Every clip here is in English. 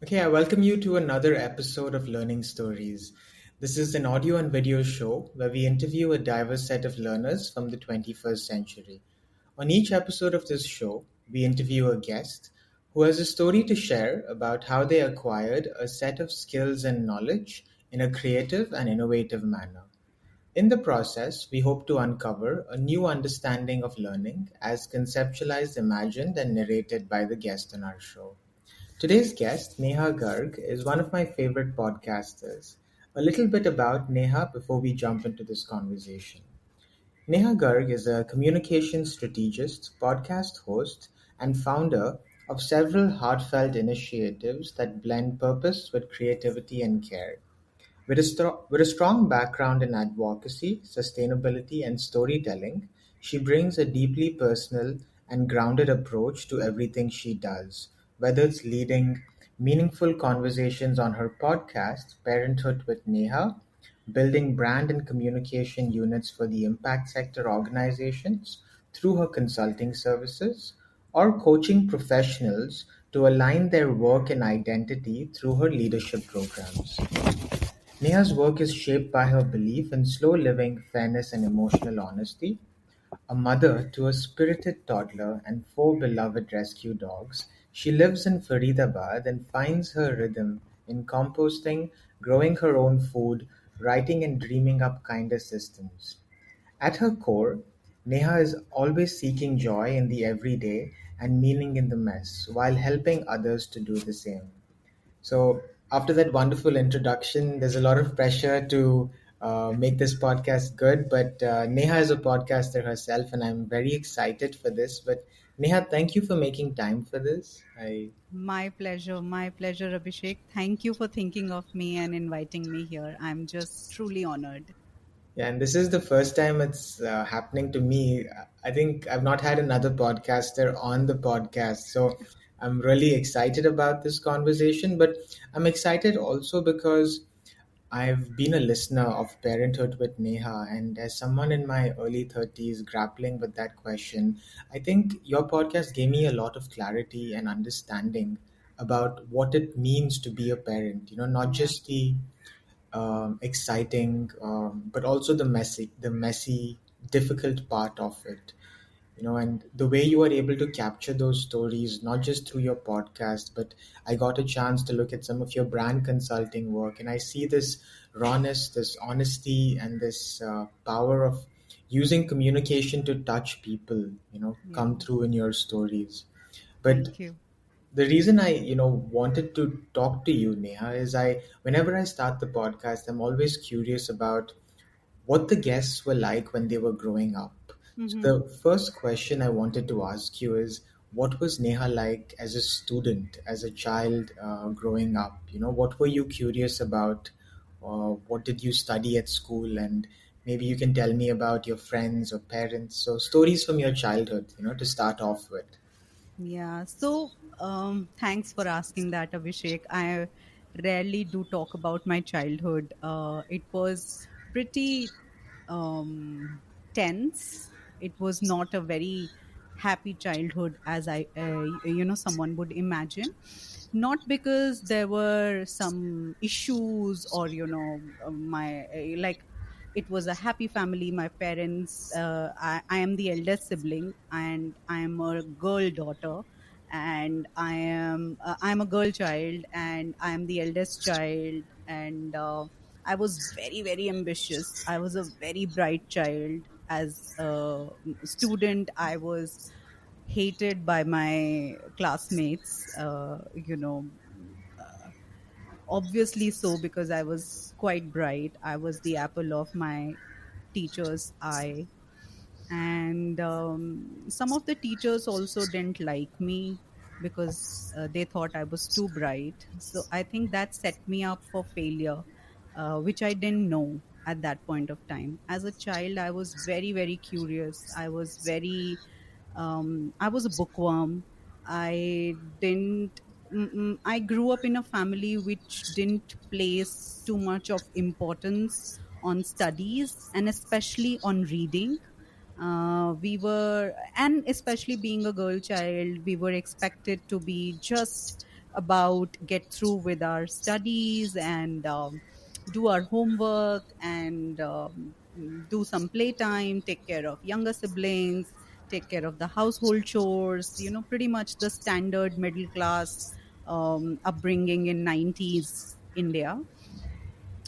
Okay, I welcome you to another episode of Learning Stories. This is an audio and video show where we interview a diverse set of learners from the 21st century. On each episode of this show, we interview a guest who has a story to share about how they acquired a set of skills and knowledge in a creative and innovative manner. In the process, we hope to uncover a new understanding of learning as conceptualized, imagined, and narrated by the guest on our show. Today's guest, Neha Garg, is one of my favorite podcasters. A little bit about Neha before we jump into this conversation. Neha Garg is a communication strategist, podcast host, and founder of several heartfelt initiatives that blend purpose with creativity and care. With a strong background in advocacy, sustainability, and storytelling, she brings a deeply personal and grounded approach to everything she does, whether it's leading meaningful conversations on her podcast, Parenthood with Neha, building brand and communication units for the impact sector organizations through her consulting services, or coaching professionals to align their work and identity through her leadership programs. Neha's work is shaped by her belief in slow living, fairness, and emotional honesty. A mother to a spirited toddler and four beloved rescue dogs, she lives in Faridabad and finds her rhythm in composting, growing her own food, writing, and dreaming up kinder systems. At her core, Neha is always seeking joy in the everyday and meaning in the mess, while helping others to do the same. So, after that wonderful introduction, there's a lot of pressure to make this podcast good. But Neha is a podcaster herself, and I'm very excited for this. But Neha, thank you for making time for this. My pleasure, Abhishek. Thank you for thinking of me and inviting me here. I'm just truly honored. Yeah, and this is the first time it's happening to me. I think I've not had another podcaster on the podcast. So I'm really excited about this conversation. But I'm excited also because I've been a listener of Parenthood with Neha, and as someone in my early 30s grappling with that question, I think your podcast gave me a lot of clarity and understanding about what it means to be a parent. Not Yeah. just the exciting, but also the messy, difficult part of it. And the way you are able to capture those stories, not just through your podcast, but I got a chance to look at some of your brand consulting work, and I see this rawness, this honesty, and this power of using communication to touch people, come Yeah. through in your stories. But Thank you. the reason I, wanted to talk to you, Neha, is whenever I start the podcast, I'm always curious about what the guests were like when they were growing up. So hmm the first question I wanted to ask you is, what was Neha like as a student, as a child growing up? What were you curious about? What did you study at school? And maybe you can tell me about your friends or parents. So stories from your childhood, to start off with. Yeah. Thanks for asking that, Abhishek. I rarely do talk about my childhood. It was pretty tense. It was not a very happy childhood as someone would imagine. Not because there were some issues or my like it was a happy family. My parents, I am the eldest sibling and I am a girl daughter, and I'm a girl child and I am the eldest child. And I was very, very ambitious. I was a very bright child. As a student, I was hated by my classmates. Obviously so, because I was quite bright. I was the apple of my teacher's eye. And some of the teachers also didn't like me because they thought I was too bright. So I think that set me up for failure, which I didn't know at that point of time. As a child, I was very, very curious. I was a bookworm. I didn't. I grew up in a family which didn't place too much of importance on studies and especially on reading. And especially being a girl child, we were expected to be just about get through with our studies and do our homework and do some playtime, take care of younger siblings, take care of the household chores, pretty much the standard middle class upbringing in 90s India.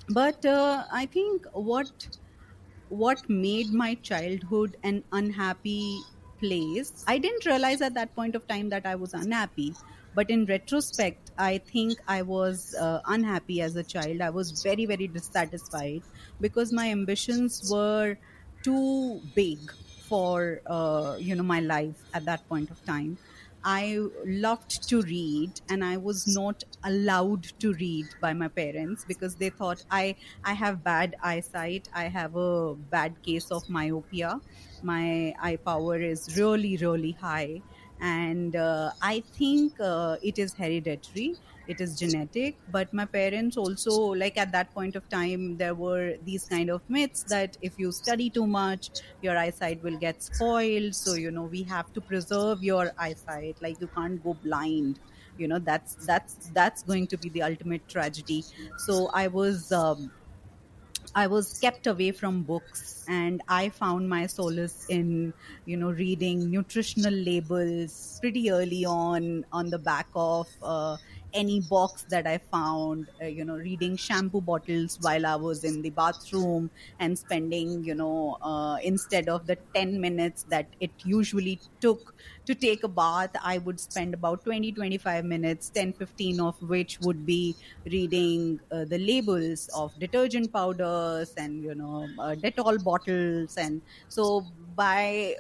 But I think what made my childhood an unhappy place, I didn't realize at that point of time that I was unhappy. But in retrospect, I think I was unhappy as a child. I was very, very dissatisfied because my ambitions were too big for my life at that point of time. I loved to read, and I was not allowed to read by my parents because they thought I have bad eyesight. I have a bad case of myopia. My eye power is really, really high. And I think it is hereditary, it is genetic. But my parents also, like at that point of time, there were these kind of myths that if you study too much, your eyesight will get spoiled. So, we have to preserve your eyesight. Like, you can't go blind. That's going to be the ultimate tragedy. So I was kept away from books, and I found my solace in, reading nutritional labels pretty early on the back of any box that I found, reading shampoo bottles while I was in the bathroom and spending, instead of the 10 minutes that it usually took to take a bath, I would spend about 20-25 minutes, 10-15 of which would be reading the labels of detergent powders and Dettol bottles. And so I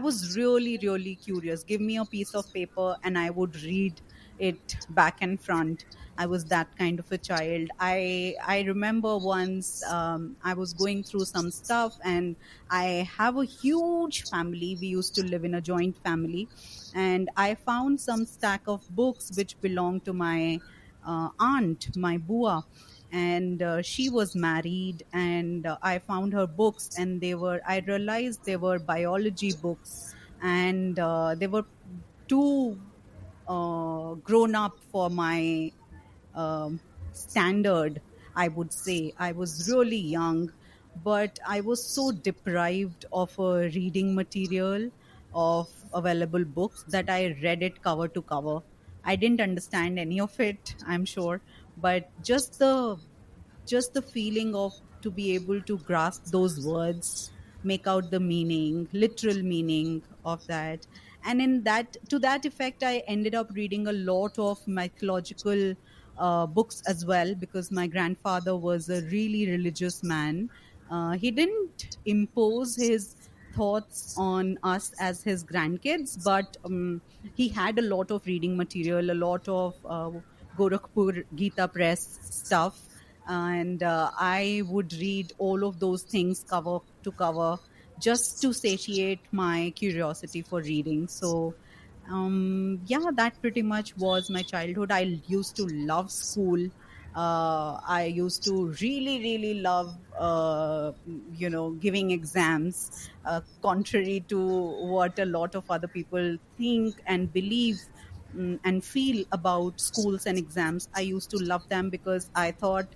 was really, really curious. Give me a piece of paper and I would read it back and front. I was that kind of a child. I remember once I was going through some stuff, and I have a huge family. We used to live in a joint family, and I found some stack of books which belonged to my aunt, my bua. And she was married, and I found her books, and I realized they were biology books, and they were too grown up for my standard, I would say. I was really young, but I was so deprived of a reading material, of available books, that I read it cover to cover. I didn't understand any of it, I'm sure, but just the feeling of to be able to grasp those words, make out the meaning, literal meaning of that. And in that to that effect, I ended up reading a lot of mythological books as well, because my grandfather was a really religious man. He didn't impose his thoughts on us as his grandkids, but he had a lot of reading material, a lot of Gorakhpur Gita Press stuff. And I would read all of those things cover to cover, just to satiate my curiosity for reading. So yeah, that pretty much was my childhood. I used to love school. I used to really, really love giving exams, contrary to what a lot of other people think and believe, and feel about schools and exams. I used to love them because I thought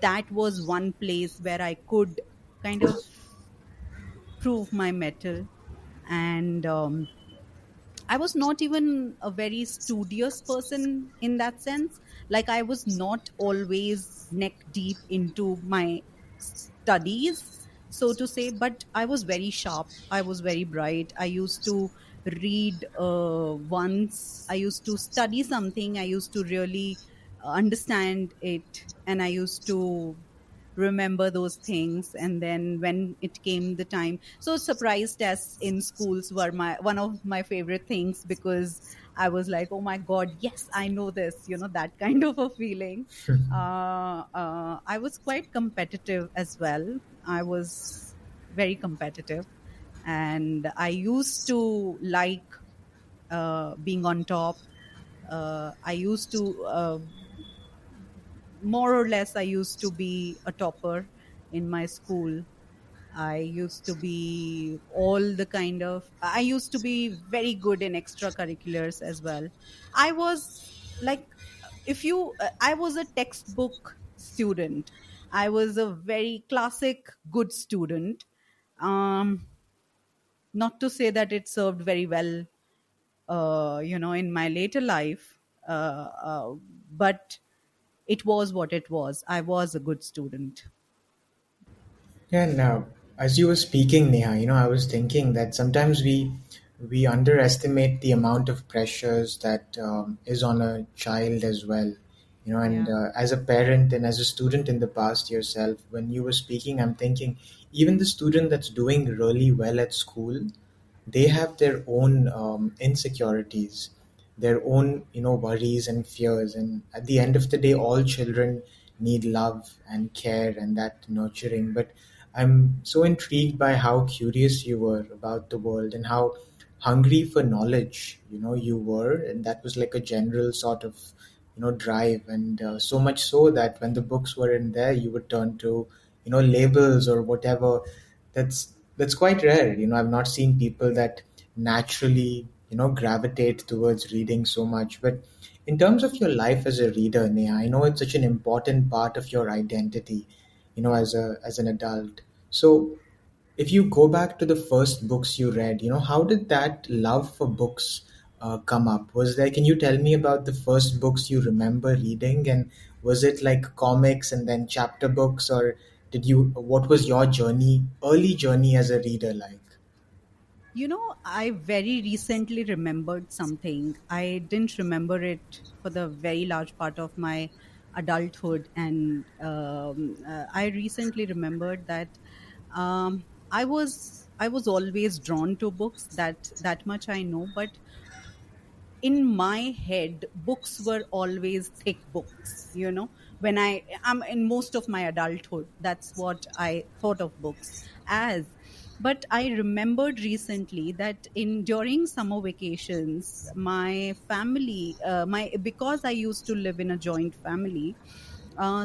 that was one place where I could kind of prove my mettle. And I was not even a very studious person in that sense. Like, I was not always neck deep into my studies, so to say, but I was very sharp. I was very bright. I used to read once. I used to study something. I used to really understand it, and I used to remember those things. And then when it came the time, so surprise tests in schools were my one of my favorite things, because I was like, oh my god, yes, I know this, that kind of a feeling. I was quite competitive as well. I was very competitive, and I used to like being on top. I used to more or less, I used to be a topper in my school. I used to be I used to be very good in extracurriculars as well. I was like if you I was a textbook student. I was a very classic good student. um Not to say that it served very well, in my later life, but it was what it was. I was a good student. Yeah, and as you were speaking, Neha, I was thinking that sometimes we underestimate the amount of pressures that is on a child as well. And Yeah. as a parent and as a student in the past yourself, when you were speaking, I'm thinking even the student that's doing really well at school, they have their own insecurities, their own worries and fears, and at the end of the day, all children need love and care and that nurturing. But I'm so intrigued by how curious you were about the world and how hungry for knowledge you were, and that was like a general sort of drive, and so much so that when the books were in there, you would turn to labels or whatever. That's quite rare. I've not seen people that naturally gravitate towards reading so much. But in terms of your life as a reader, Neha, I know it's such an important part of your identity as an adult. So if you go back to the first books you read, how did that love for books come up? Was there, can you tell me about the first books you remember reading? And was it like comics and then chapter books, or what was your journey, early journey as a reader like? I very recently remembered something. I didn't remember it for the very large part of my adulthood. And I recently remembered that I was always drawn to books. That much I know. But in my head, books were always thick books. When I'm in most of my adulthood, that's what I thought of books as. But I remembered recently that in during summer vacations, my family, my because I used to live in a joint family,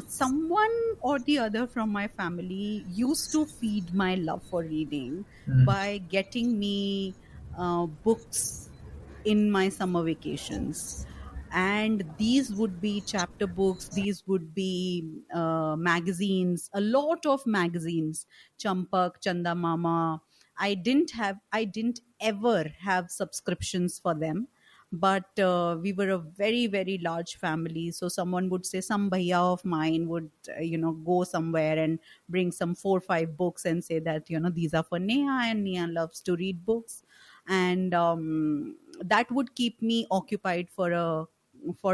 someone or the other from my family used to feed my love for reading Mm. by getting me books in my summer vacations. And these would be chapter books, these would be magazines, a lot of magazines. Champak, Chanda Mama. I didn't ever have subscriptions for them. But we were a very very large family, so someone would say, some bhaiya of mine would go somewhere and bring some 4 or 5 books and say that these are for Neha, and Neha loves to read books. And that would keep me occupied for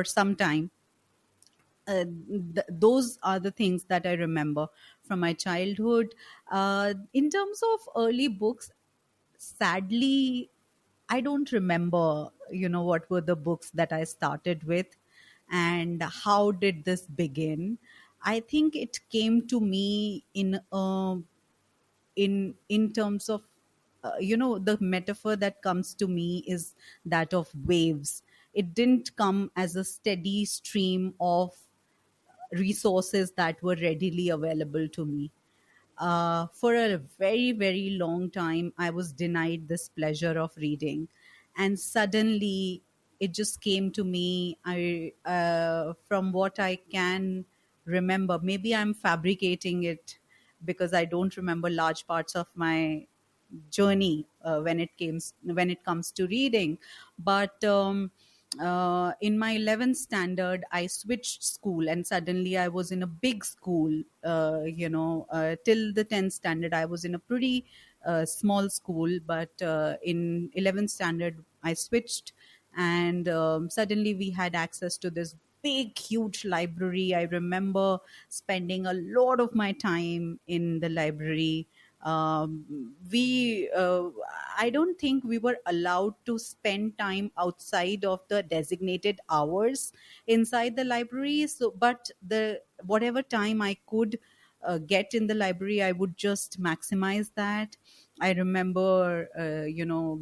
some time. Those are the things that I remember from my childhood. In terms of early books, sadly, I don't remember what were the books that I started with and how did this begin. I think it came to me in terms of the metaphor that comes to me is that of waves. It didn't come as a steady stream of resources that were readily available to me. For a very very long time I was denied this pleasure of reading, and suddenly it just came to me. I From what I can remember, maybe I'm fabricating it because I don't remember large parts of my journey when it comes to reading. But in my 11th standard I switched school, and suddenly I was in a big school. Till the 10th standard I was in a pretty small school, but in 11th standard I switched. And suddenly we had access to this big huge library. I remember spending a lot of my time in the library. We I don't think we were allowed to spend time outside of the designated hours inside the library. So but the whatever time I could get in the library, I would just maximize that. I remember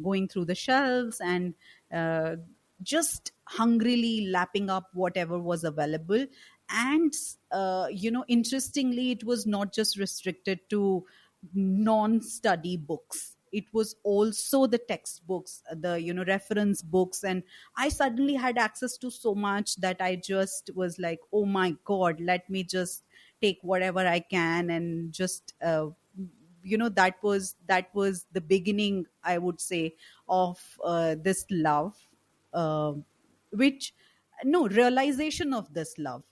going through the shelves and uh, just hungrily lapping up whatever was available. And interestingly, it was not just restricted to non-study books. it was also the textbooks, the reference books, and I suddenly had access to so much that I just was like, oh my god, let me just take whatever I can, and just that was the beginning, I would say, of this love, uh, which no realization of this love.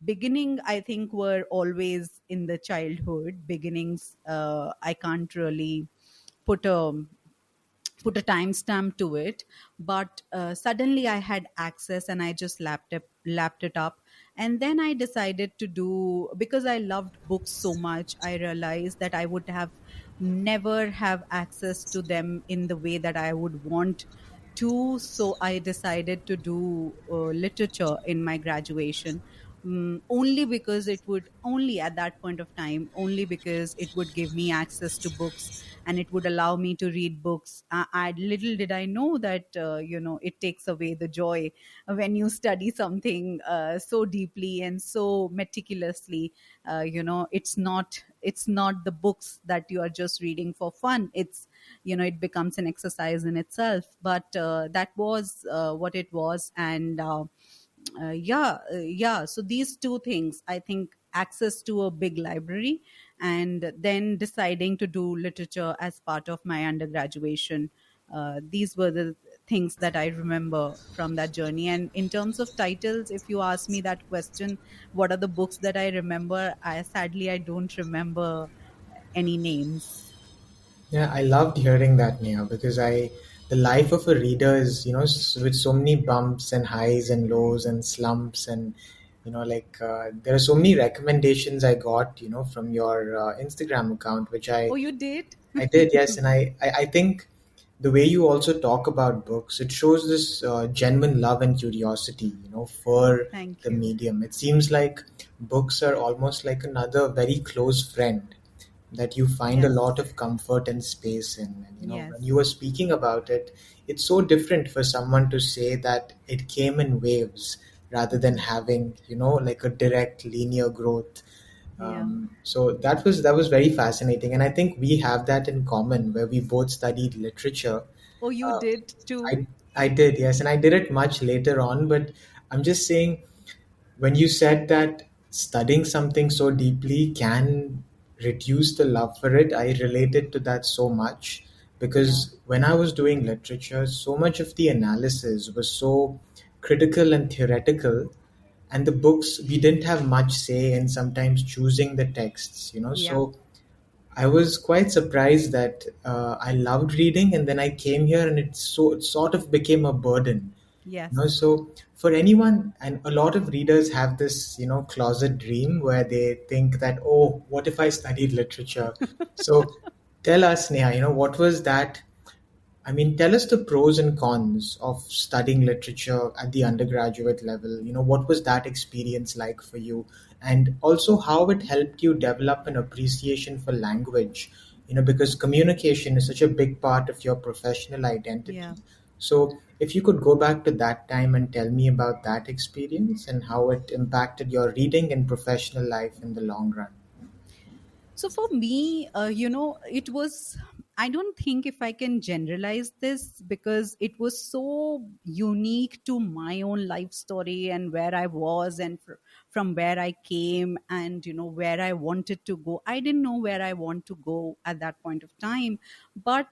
Beginning, I think, were always in the childhood beginnings. I can't really put a put a timestamp to it, but suddenly I had access and I just lapped it up. And then I decided to do, because I loved books so much, I realized that I would have never have access to them in the way that I would want to. So I decided to do literature in my graduation. Only because it would, only at that point of time, only because it would give me access to books and it would allow me to read books. Little did I know that it takes away the joy when you study something so deeply and so meticulously. It's not the books that you are just reading for fun. It becomes an exercise in itself. But that was what it was. And yeah, so these two things, I think, access to a big library and then deciding to do literature as part of my undergraduation. These were the things that I remember from that journey. And in terms of titles, if you ask me that question, what are the books that I remember, I don't remember any names. Yeah, I loved hearing that, Neha, because the life of a reader is, with so many bumps and highs and lows and slumps, and, there are so many recommendations I got, from your Instagram account, which Oh, you did? I did, yes. And I think the way you also talk about books, it shows this genuine love and curiosity, for Thank the you. medium. It seems like books are almost like another very close friend that you find a lot Yes. of comfort and space in. And, when you Yes. were speaking about it, it's so different for someone to say that it came in waves rather than having, like a direct linear growth. Yeah. So that was very fascinating, and I think we have that in common, where we both studied literature. Oh, you Uh, did too? I did, yes, and I did it much later on. But I'm just saying, when you said that studying something so deeply can reduce the love for it, I related to that so much, Yeah. because when I was doing literature, so much of the analysis was so critical and theoretical, and the books, we didn't have much say in sometimes choosing the texts, Yeah. so I was quite surprised that I loved reading, and then I came here, and it sort of became a burden. Yes. So for anyone, and a lot of readers have this, closet dream where they think that, oh, what if I studied literature? So tell us, Neha, what was that? I mean, tell us the pros and cons of studying literature at the undergraduate level. What was that experience like for you? And also how it helped you develop an appreciation for language, because communication is such a big part of your professional Yeah. identity. So, if you could go back to that time and tell me about that experience and how it impacted your reading and professional life in the long run. So for me, it was, I don't think if I can generalize this, because it was so unique to my own life story and where I was, and from where I came, and, where I wanted to go. I didn't know where I want to go at that point of time. But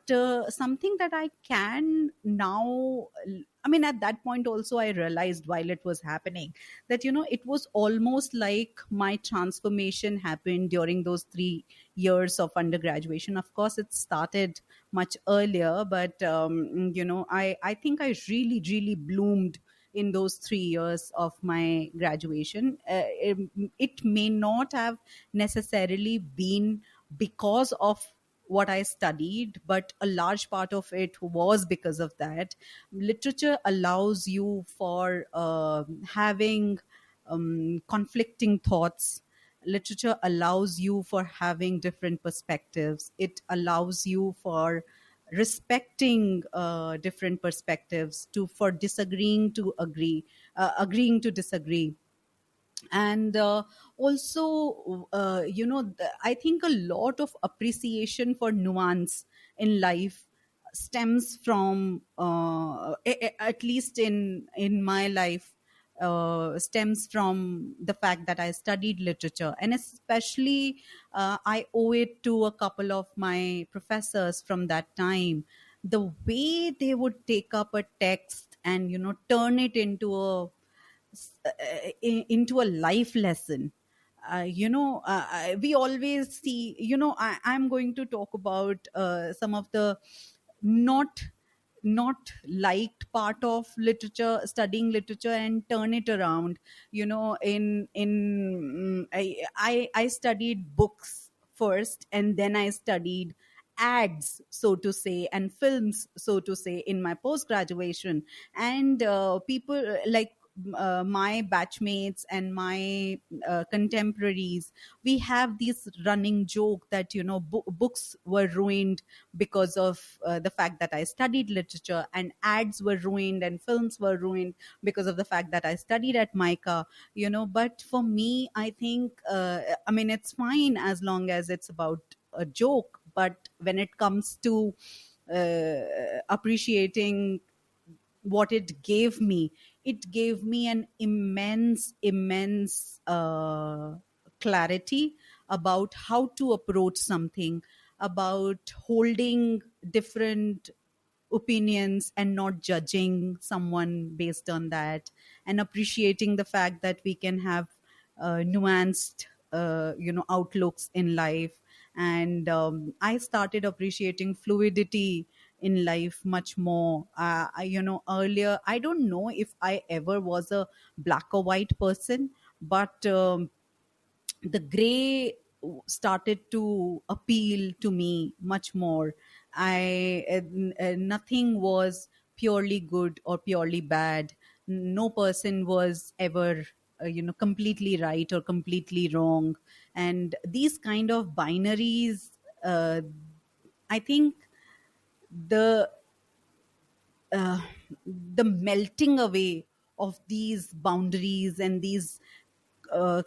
something that I can now, I mean, at that point also, I realized while it was happening that, it was almost like my transformation happened during those 3 years of undergraduation. Of course, it started much earlier, but I think I really really bloomed in those 3 years of my graduation. It may not have necessarily been because of what I studied, but a large part of it was because of that. Literature allows you for having conflicting thoughts. Literature allows you for having different perspectives. It allows you for respecting different perspectives, to for disagreeing to agree, agreeing to disagree. And also I think a lot of appreciation for nuance. in life stems from, at least in my life, stems from the fact that I studied literature. And especially, I owe it to a couple of my professors from that time. The way they would take up a text and, turn it into a life lesson. We always see, I'm going to talk about some of the not not liked part of literature, studying literature, and turn it around. I studied books first, and then I studied ads, so to say, and films, so to say, in my post graduation. And people like my batchmates and my contemporaries, we have this running joke that, books were ruined because of the fact that I studied literature, and ads were ruined and films were ruined because of the fact that I studied at MICA. But for me, I think, I mean, it's fine as long as it's about a joke. But when it comes to appreciating what it gave me an immense clarity about how to approach something, about holding different opinions and not judging someone based on that, and appreciating the fact that we can have nuanced outlooks in life. And I started appreciating fluidity in life much more. Earlier, I don't know if I ever was a black or white person, but the gray started to appeal to me much more. Nothing was purely good or purely bad. No person was ever completely right or completely wrong. And these kind of binaries, I think the uh, the melting away of these boundaries and these uh,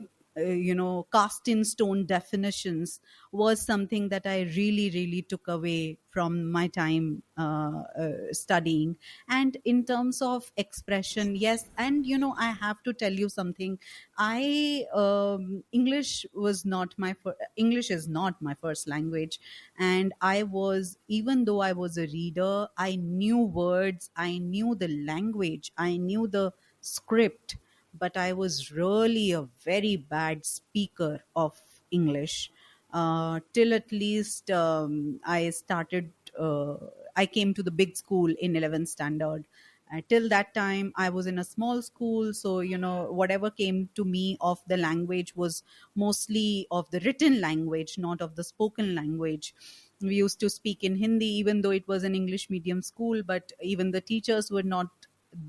cast in stone definitions was something that I really really took away from my time studying. And in terms of expression, yes, and I have to tell you something. I English is not my first language. And I was, even though I was a reader, I knew words, I knew the language, I knew the script, but I was really a very bad speaker of English. Till at least I came to the big school in 11th standard. Till that time, I was in a small school, so whatever came to me of the language was mostly of the written language, not of the spoken language. We used to speak in Hindi, even though it was an English medium school, but even the teachers were not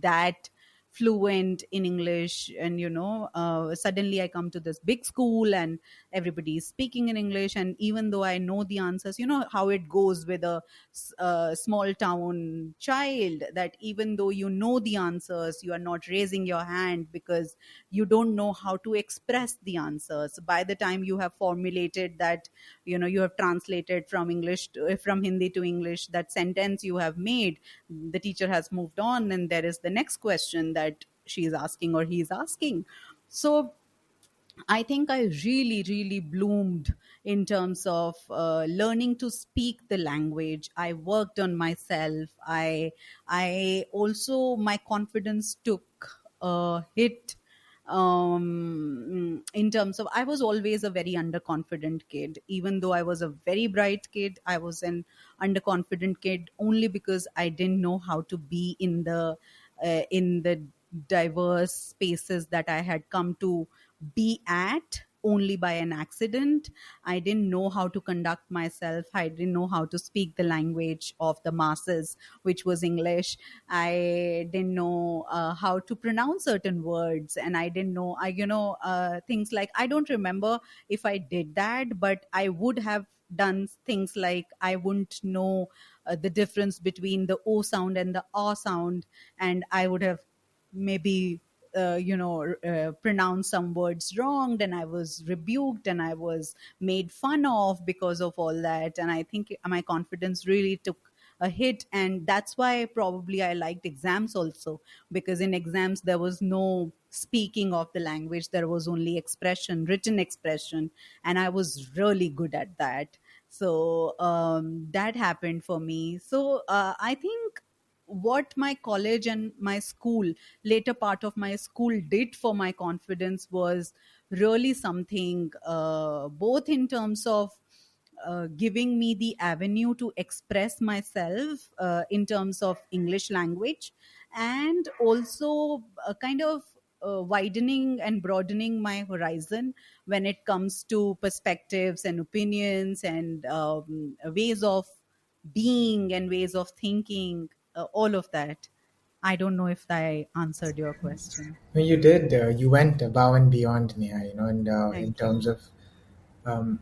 that fluent in English. And suddenly I come to this big school and everybody is speaking in English, and even though I know the answers, how it goes with a small town child, that even though you know the answers, you are not raising your hand because you don't know how to express the answers. By the time you have formulated that, you have translated from Hindi to English, that sentence you have made, the teacher has moved on, and there is the next question that she is asking or he is asking. So I think I really, really bloomed in terms of learning to speak the language. I worked on myself. I also, my confidence took a hit, in terms of, I was always a very underconfident kid. Even though I was a very bright kid, I was an underconfident kid only because I didn't know how to be in the diverse spaces that I had come to be at only by an accident. I didn't know how to conduct myself. I didn't know how to speak the language of the masses, which was English. I didn't know how to pronounce certain words, and I didn't know, things like, I don't remember if I did that, but I would have done things like, I wouldn't know the difference between the O sound and the A sound, and I would have maybe pronounced some words wrong, then I was rebuked and I was made fun of because of all that. And I think my confidence really took a hit. And that's why probably I liked exams also, because in exams there was no speaking of the language, there was only expression, written expression, and I was really good at that. So that happened for me. So I think what my college and my school, later part of my school, did for my confidence was really something, both in terms of giving me the avenue to express myself in terms of English language, and also kind of widening and broadening my horizon when it comes to perspectives and opinions and ways of being and ways of thinking, all of that. I don't know if I answered your question. No, you did. You went above and beyond, Neha. And in Thank terms you. of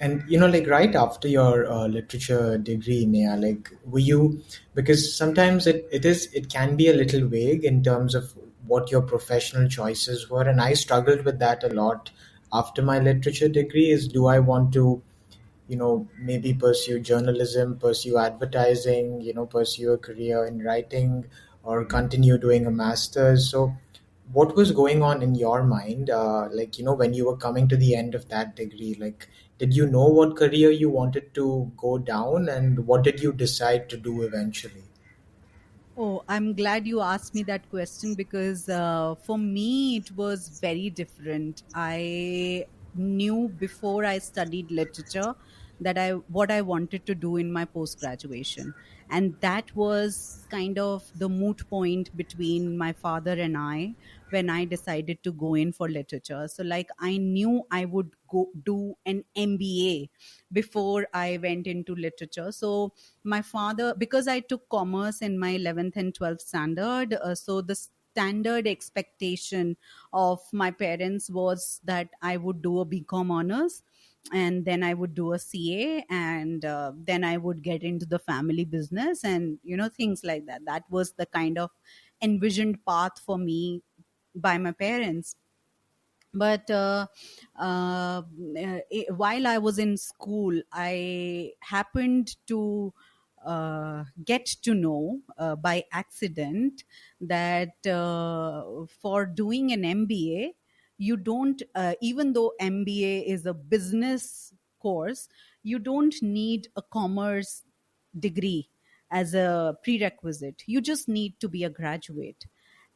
and like right after your literature degree, Neha, like were you, because sometimes it can be a little vague in terms of what your professional choices were, and I struggled with that a lot after my literature degree. Is do I want to maybe pursue journalism, pursue advertising, pursue a career in writing, or continue doing a master's? So what was going on in your mind, like when you were coming to the end of that degree? Like, did you know what career you wanted to go down, and what did you decide to do eventually? Oh, I'm glad you asked me that question, because for me it was very different. I knew before I studied literature that I what I wanted to do in my post graduation, and that was kind of the moot point between my father and I when I decided to go in for literature. So like I knew I would go do an MBA before I went into literature. So my father, because I took commerce in my 11th and 12th standard, so the standard expectation of my parents was that I would do a BCom honors, and then I would do a CA, and then I would get into the family business, and things like that. That was the kind of envisioned path for me by my parents. But while I was in school, I happened to get to know by accident that for doing an MBA, you don't, even though MBA is a business course, you don't need a commerce degree as a prerequisite. You just need to be a graduate.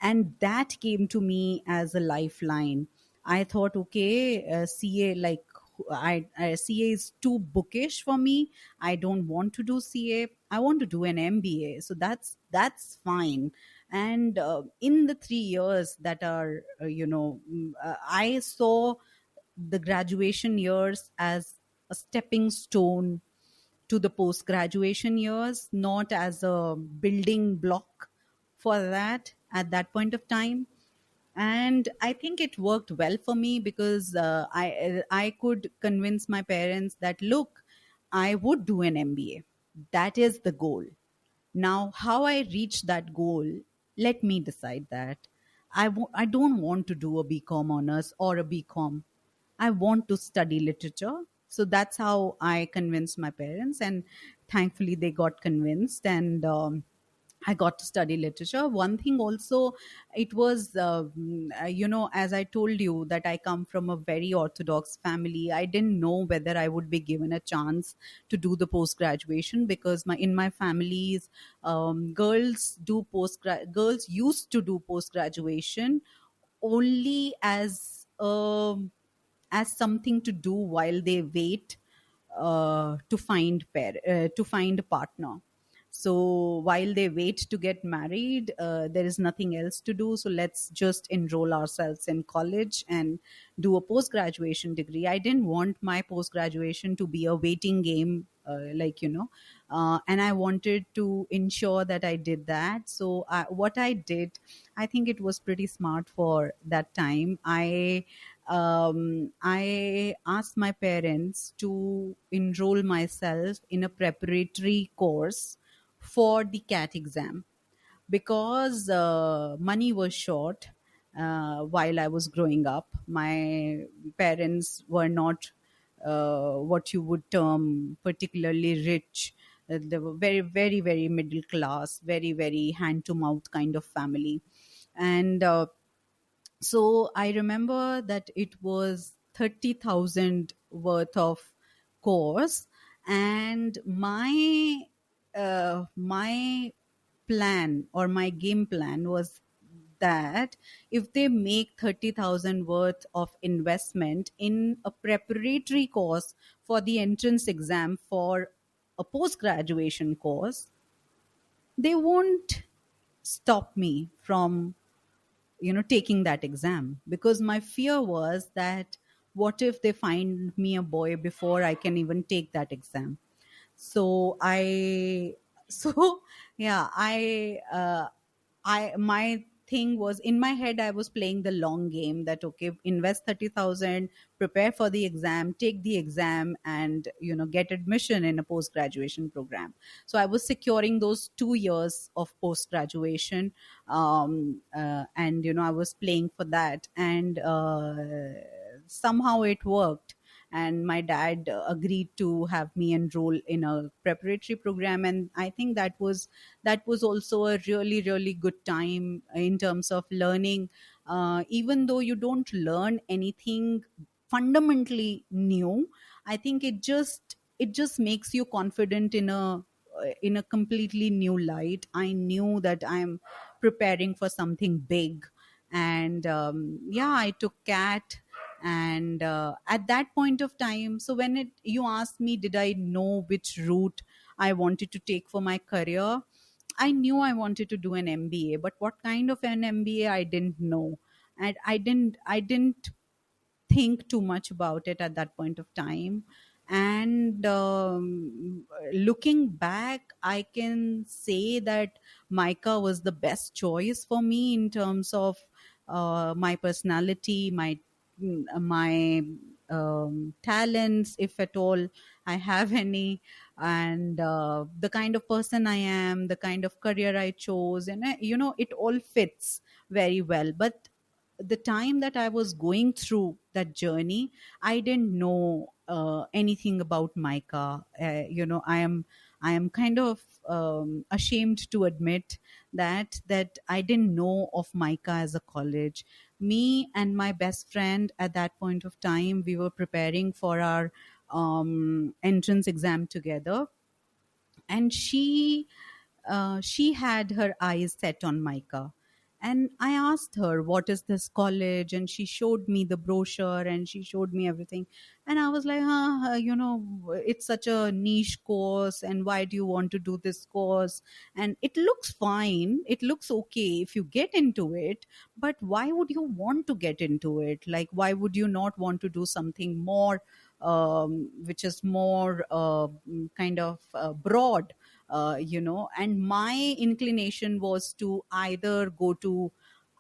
And that came to me as a lifeline. I thought, okay, CA, like CA is too bookish for me. I don't want to do CA. I want to do an MBA. So that's fine. And in the 3 years that are, I saw the graduation years as a stepping stone to the post graduation years, not as a building block for that at that point of time. And I think it worked well for me, because I could convince my parents that, look, I would do an MBA. That is the goal. Now, how I reach that goal, let me decide that. I don't want to do a BCom honors or a BCom. I want to study literature. So that's how I convinced my parents, and thankfully they got convinced, and I got to study literature. One thing also, it was, as I told you, that I come from a very orthodox family. I didn't know whether I would be given a chance to do the post graduation, because in my families, girls used to do post graduation only as something to do while they wait to find a partner. So while they wait to get married, there is nothing else to do, so let's just enroll ourselves in college and do a post graduation degree. I didn't want my post graduation to be a waiting game, and I wanted to ensure that I did that. So what I did, I think it was pretty smart for that time. I asked my parents to enroll myself in a preparatory course for the CAT exam, because money was short, while I was growing up. My parents were not what you would term particularly rich. They were very, very, very middle class, very, very hand to mouth kind of family. And so I remember that it was 30,000 worth of course, and my plan or my game plan was that if they make 30,000 worth of investment in a preparatory course for the entrance exam for a post graduation course, they won't stop me from taking that exam, because my fear was that what if they find me a boy before I can even take that exam. So I so yeah, I my thing was, in my head I was playing the long game, that okay, invest 30,000, prepare for the exam, take the exam, and get admission in a post graduation program. So I was securing those 2 years of post graduation, and I was playing for that, and somehow it worked, and my dad agreed to have me enroll in a preparatory program. And I think that was also a really, really good time in terms of learning. Even though you don't learn anything fundamentally new, I think it just makes you confident in a completely new light. I knew that I'm preparing for something big. And yeah, I took cat. And at that point of time, so when it you asked me, did I know which route I wanted to take for my career, I knew I wanted to do an MBA, but what kind of an MBA I didn't know. And I didn't think too much about it at that point of time. And looking back, I can say that Micah was the best choice for me in terms of my personality, my talents, if at all I have any, and the kind of person I am, the kind of career I chose, and it all fits very well. But the time that I was going through that journey, I didn't know anything about Micah. I am kind of ashamed to admit that I didn't know of Micah as a college. Me and my best friend at that point of time, we were preparing for our entrance exam together, and she had her eyes set on Micah. And I asked her, what is this college? And she showed me the brochure and she showed me everything. And I was like, it's such a niche course. And why do you want to do this course? And it looks fine. It looks okay if you get into it. But why would you want to get into it? Like, why would you not want to do something more, which is more kind of broad? And my inclination was to either go to,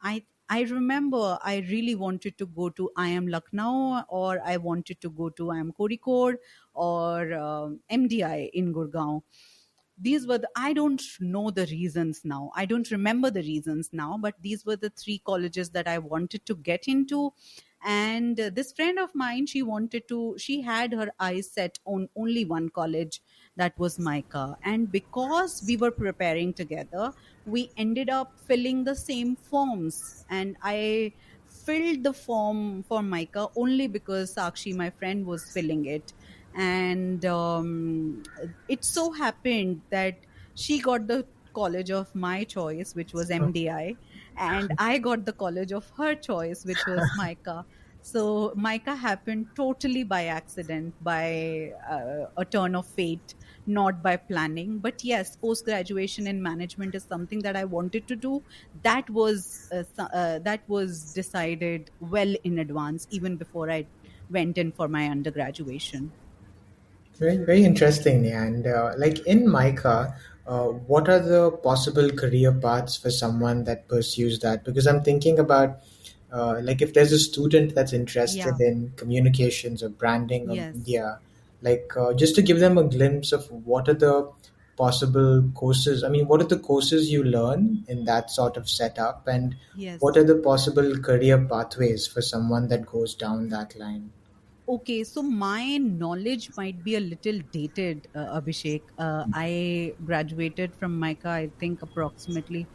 I remember I really wanted to go to IIM Lucknow, or I wanted to go to IIM Kozhikode, or MDI in Gurgaon. These were I don't know the reasons now, I don't remember the reasons now, but these were the three colleges that I wanted to get into. And this friend of mine, she had her eyes set on only one college, that was Micah. And because we were preparing together, we ended up filling the same forms, and I filled the form for Micah only because Sakshi, my friend, was filling it. And it so happened that she got the college of my choice, which was MDI, and I got the college of her choice, which was Micah. So Micah happened totally by accident, by a turn of fate, not by planning. But yes, post graduation in management is something that I wanted to do. That was decided well in advance, even before I went in for my undergraduation. Very, very interesting. Yeah. And like in Micah, what are the possible career paths for someone that pursues that? Because I'm thinking about like if there's a student that's Yeah. interested in communications or branding or Yes. media, like just to give them a glimpse of what are the possible courses? I mean, what are the courses you learn in that sort of setup, and what Yes. are the possible career pathways for someone that goes down that line? Okay, so my knowledge might be a little dated, Abhishek. I graduated from Micah, I think approximately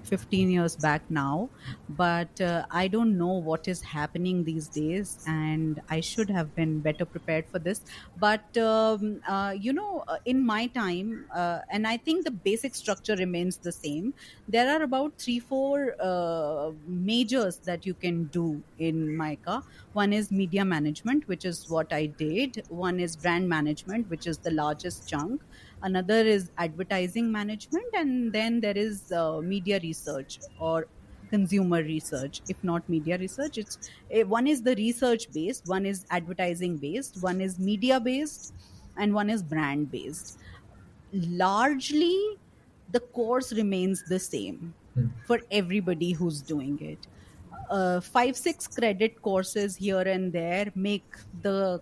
15 years back now, but I don't know what is happening these days, and I should have been better prepared for this. But in my time, and I think the basic structure remains the same. There are about 3 4 majors that you can do in Micah. One is media management, which is what I did. One is brand management, which is the largest chunk. Another is advertising management, and then there is media research or consumer research. If not media research, it's one is the research based, one is advertising based, one is media based, and one is brand based. Largely the course remains the same Hmm. for everybody who's doing it. 5 6 credit courses here and there make the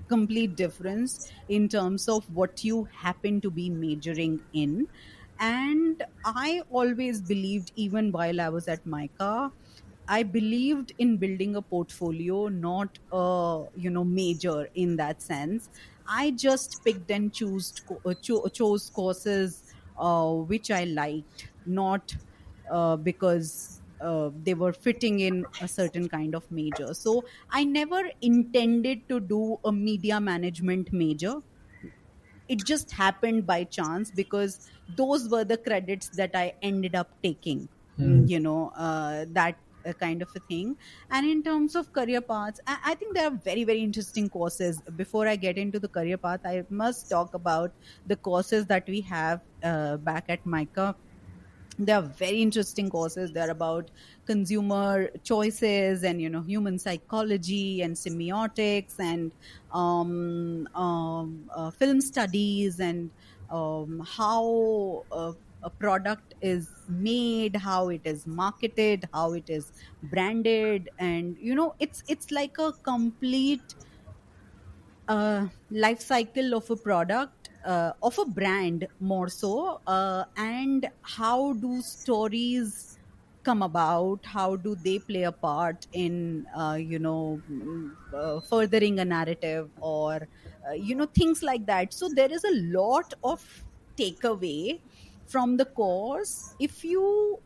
complete difference in terms of what you happen to be majoring in. And I always believed, even while I was at Micah, I believed in building a portfolio, not a major in that sense. I just picked and chose courses which I liked, not because they were fitting in a certain kind of major. So I never intended to do a media management major. It just happened by chance because those were the credits that I ended up taking. Hmm. That kind of a thing. And in terms of career paths, I think there are very very interesting courses. Before I get into the career path, I must talk about the courses that we have back at Micah. They are very interesting courses. They're about consumer choices and human psychology and semiotics and film studies and how a product is made, how it is marketed, how it is branded. And it's like a complete life cycle of a product, of a brand more so. And how do stories come about, how do they play a part in furthering a narrative, or things like that. So there is a lot of takeaway from the course if you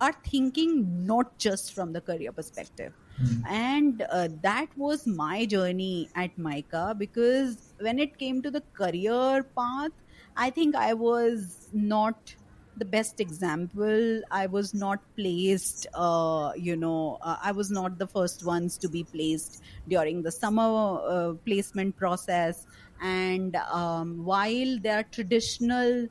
are thinking not just from the career perspective. Hmm. And that was my journey at Micah, because when it came to the career path, I think I was not the best example. I was not placed, I was not the first ones to be placed during the summer placement process. And while there are traditional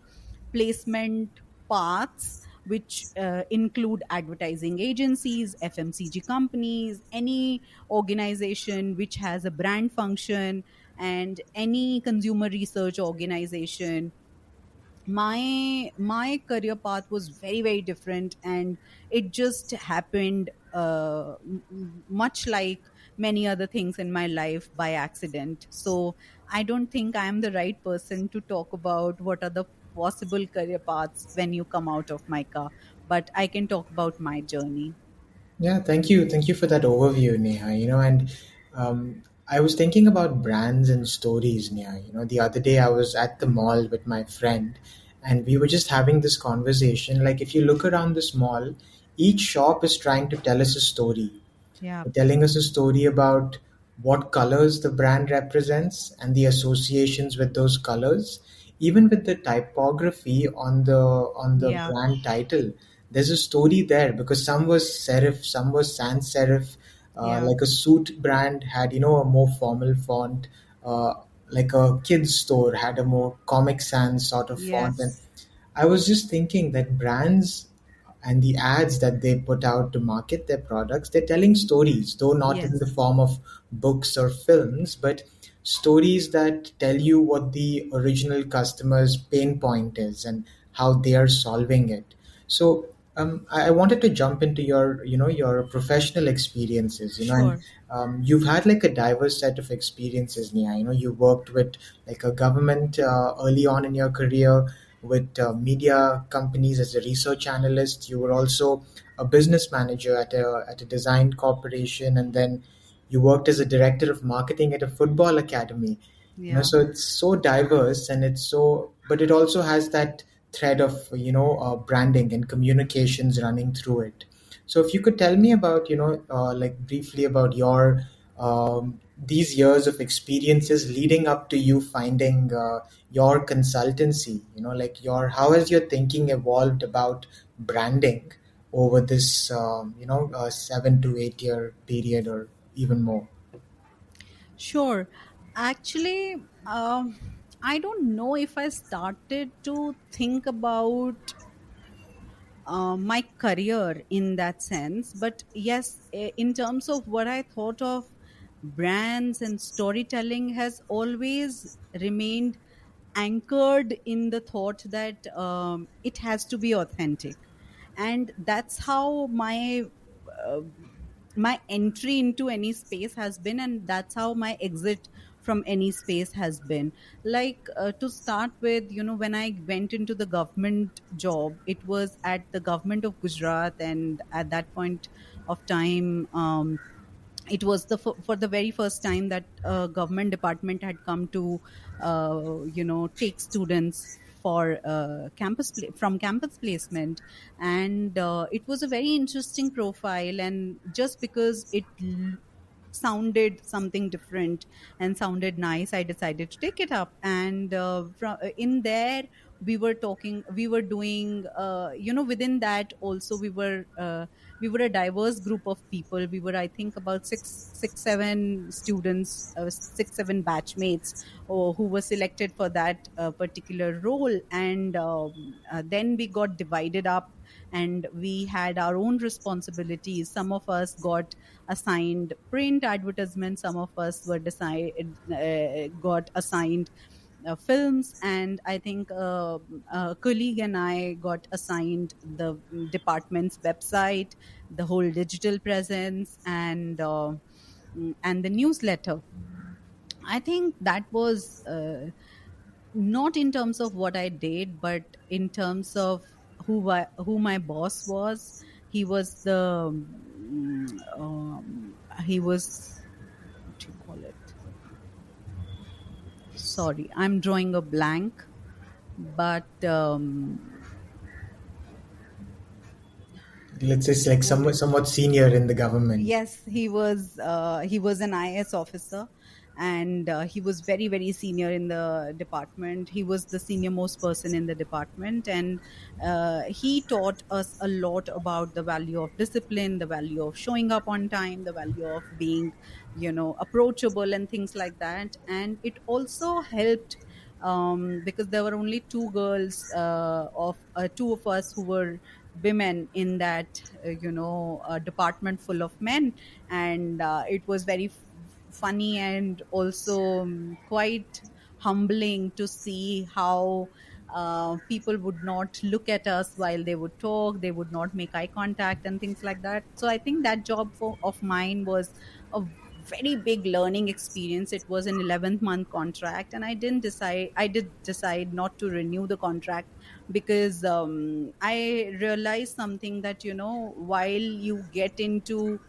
placement paths which include advertising agencies, FMCG companies, any organization which has a brand function, and any consumer research organization. My career path was very very different, and it just happened much like many other things in my life by accident. So I don't think I am the right person to talk about what are the possible career paths when you come out of my car, but I can talk about my journey. Yeah, thank you for that overview, Neha. And I was thinking about brands and stories, Neha. The other day I was at the mall with my friend, and we were just having this conversation. Like, if you look around this mall, each shop is trying to tell us a story, Yeah. telling us a story about what colors the brand represents and the associations with those colors, even with the typography on the Yeah. brand title. There's a story there because some was serif, some was sans serif. Yeah. Like a suit brand had a more formal font. uh, like a kids store had a more Comic Sans sort of font. And Yes. I was just thinking that brands and the ads that they put out to market their products, they're telling stories, though not in the Yes. form of books or films, but stories that tell you what the original customer's pain point is and how they are solving it. So, I wanted to jump into your, your professional experiences, and Sure. you've had like a diverse set of experiences, Nia. You worked with like a government early on in your career, with media companies as a research analyst. You were also a business manager at a design corporation, and then you worked as a director of marketing at a football academy. Yeah. So it's so diverse, and it's so, but it also has that thread of branding and communications running through it. So if you could tell me about, like briefly about your these years of experiences leading up to you finding your consultancy, like your how has your thinking evolved about branding over this 7 to 8 year period or even more. Sure. Actually, I don't know if I started to think about my career in that sense, but yes, in terms of what I thought of brands and storytelling has always remained anchored in the thought that it has to be authentic, and that's how uh, my entry into any space has been, and that's how my exit from any space has been. Like, to start with, when I went into the government job, it was at the government of Gujarat, and at that point of time, it was for the very first time that a government department had come to take students for from campus placement. And it was a very interesting profile, and just because it sounded something different and sounded nice, I decided to take it up. And in there, we were doing, within that also, we were a diverse group of people. We were, I think, about seven students, 6 7 batchmates, who were selected for that particular role. And then we got divided up, and we had our own responsibilities. Some of us got assigned print advertisements, some of us got assigned films, and I think a colleague and I got assigned the department's website, the whole digital presence, and the newsletter. I think that was not in terms of what I did, but in terms of who my boss was. He was he was, what do you call it? Sorry, I'm drawing a blank. But Let's say it's like what somewhat senior in the government. Yes, he was an IS officer, and he was very very senior in the department. He was the senior most person in the department, and he taught us a lot about the value of discipline, the value of showing up on time, the value of being, approachable, and things like that. And it also helped, because there were only two girls, of two of us who were women in that department full of men. And it was very funny, and also quite humbling to see how people would not look at us while they would talk, they would not make eye contact and things like that. So I think that job of mine was a very big learning experience. It was an 11th month contract, and I did decide not to renew the contract, because I realized something, that while you get into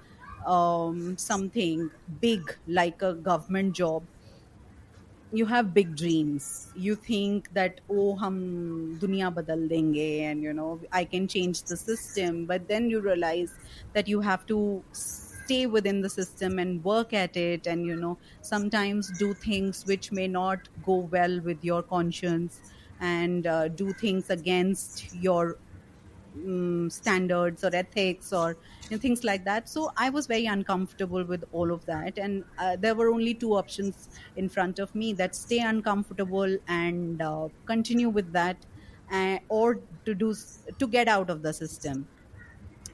something big like a government job, you have big dreams. You think that, oh, hum duniya badal denge, and I can change the system. But then you realize that you have to stay within the system and work at it, and sometimes do things which may not go well with your conscience, and do things against your standards or ethics, or things like that. So I was very uncomfortable with all of that, and there were only two options in front of me: that stay uncomfortable and continue with that, or to get out of the system.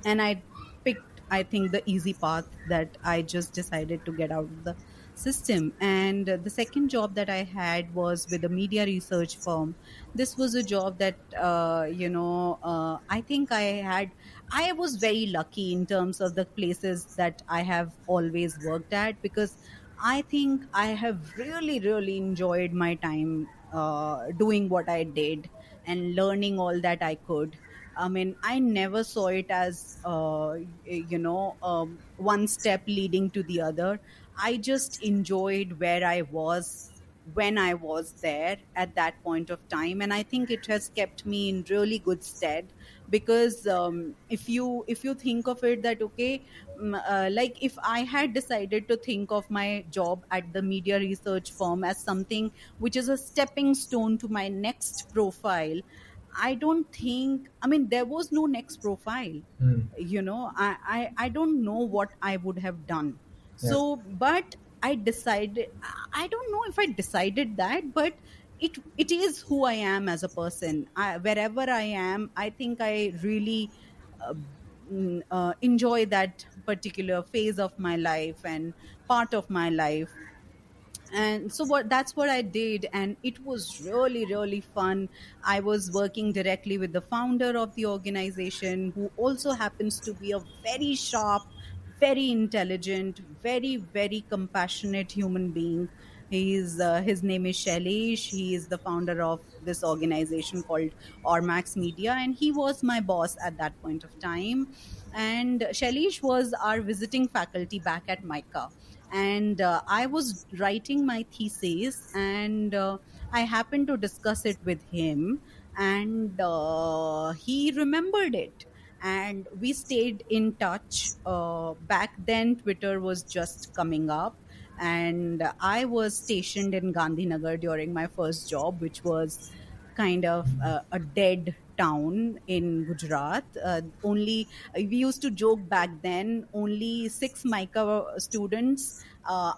And I picked, I think, the easy path, that I just decided to get out of the system. And the second job that I had was with a media research firm. This was a job that, I think I was very lucky in terms of the places that I have always worked at, because I think I have really, really enjoyed my time doing what I did and learning all that I could. I mean, I never saw it as, one step leading to the other. I just enjoyed where I was when I was there at that point of time, and I think it has kept me in really good stead. Because if you think of it, that okay, like if I had decided to think of my job at the media research firm as something which is a stepping stone to my next profile, I don't think, I mean, there was no next profile. Hmm. I don't know what I would have done. Yeah. So, but I decided, I don't know if I decided that, but it is who I am as a person. Wherever I am, I think I really uh, enjoy that particular phase of my life and part of my life. And so what that's what I did, and it was really, really fun. I was working directly with the founder of the organization, who also happens to be a very sharp, very intelligent, very, very compassionate human being. His name is Shailesh. He is the founder of this organization called Ormax Media, and he was my boss at that point of time. And Shailesh was our visiting faculty back at Micah, and I was writing my thesis, and I happened to discuss it with him, and he remembered it, and we stayed in touch. Back then Twitter was just coming up, and I was stationed in Gandhinagar during my first job, which was kind of a dead town in Gujarat. Only We used to joke back then, only six Micah students,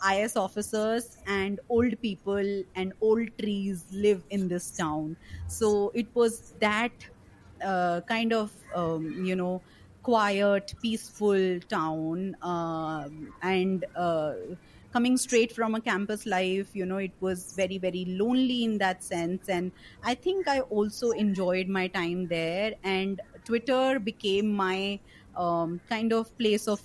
IS officers, and old people and old trees live in this town. So it was that kind of, quiet, peaceful town. And coming straight from a campus life, it was very, very lonely in that sense. And I think I also enjoyed my time there, and Twitter became my kind of place of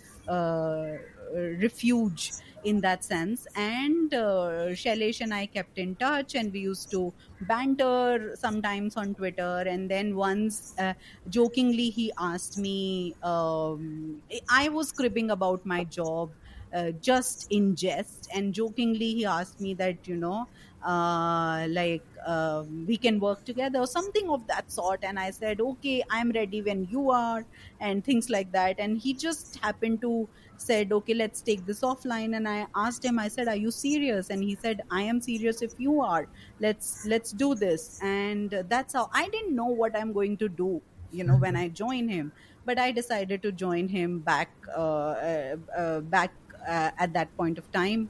refuge in that sense. And Shailesh and I kept in touch, and we used to banter sometimes on Twitter. And then once, jokingly, he asked me, I was cribbing about my job, just in jest, and jokingly he asked me that, we can work together or something of that sort. And I said, okay, I'm ready when you are, and things like that. And he just happened to said, okay, let's take this offline. And I asked him, I said, are you serious? And he said, I am serious if you are. Let's do this. And that's how, I didn't know what I'm going to do, when I join him. But I decided to join him back at that point of time,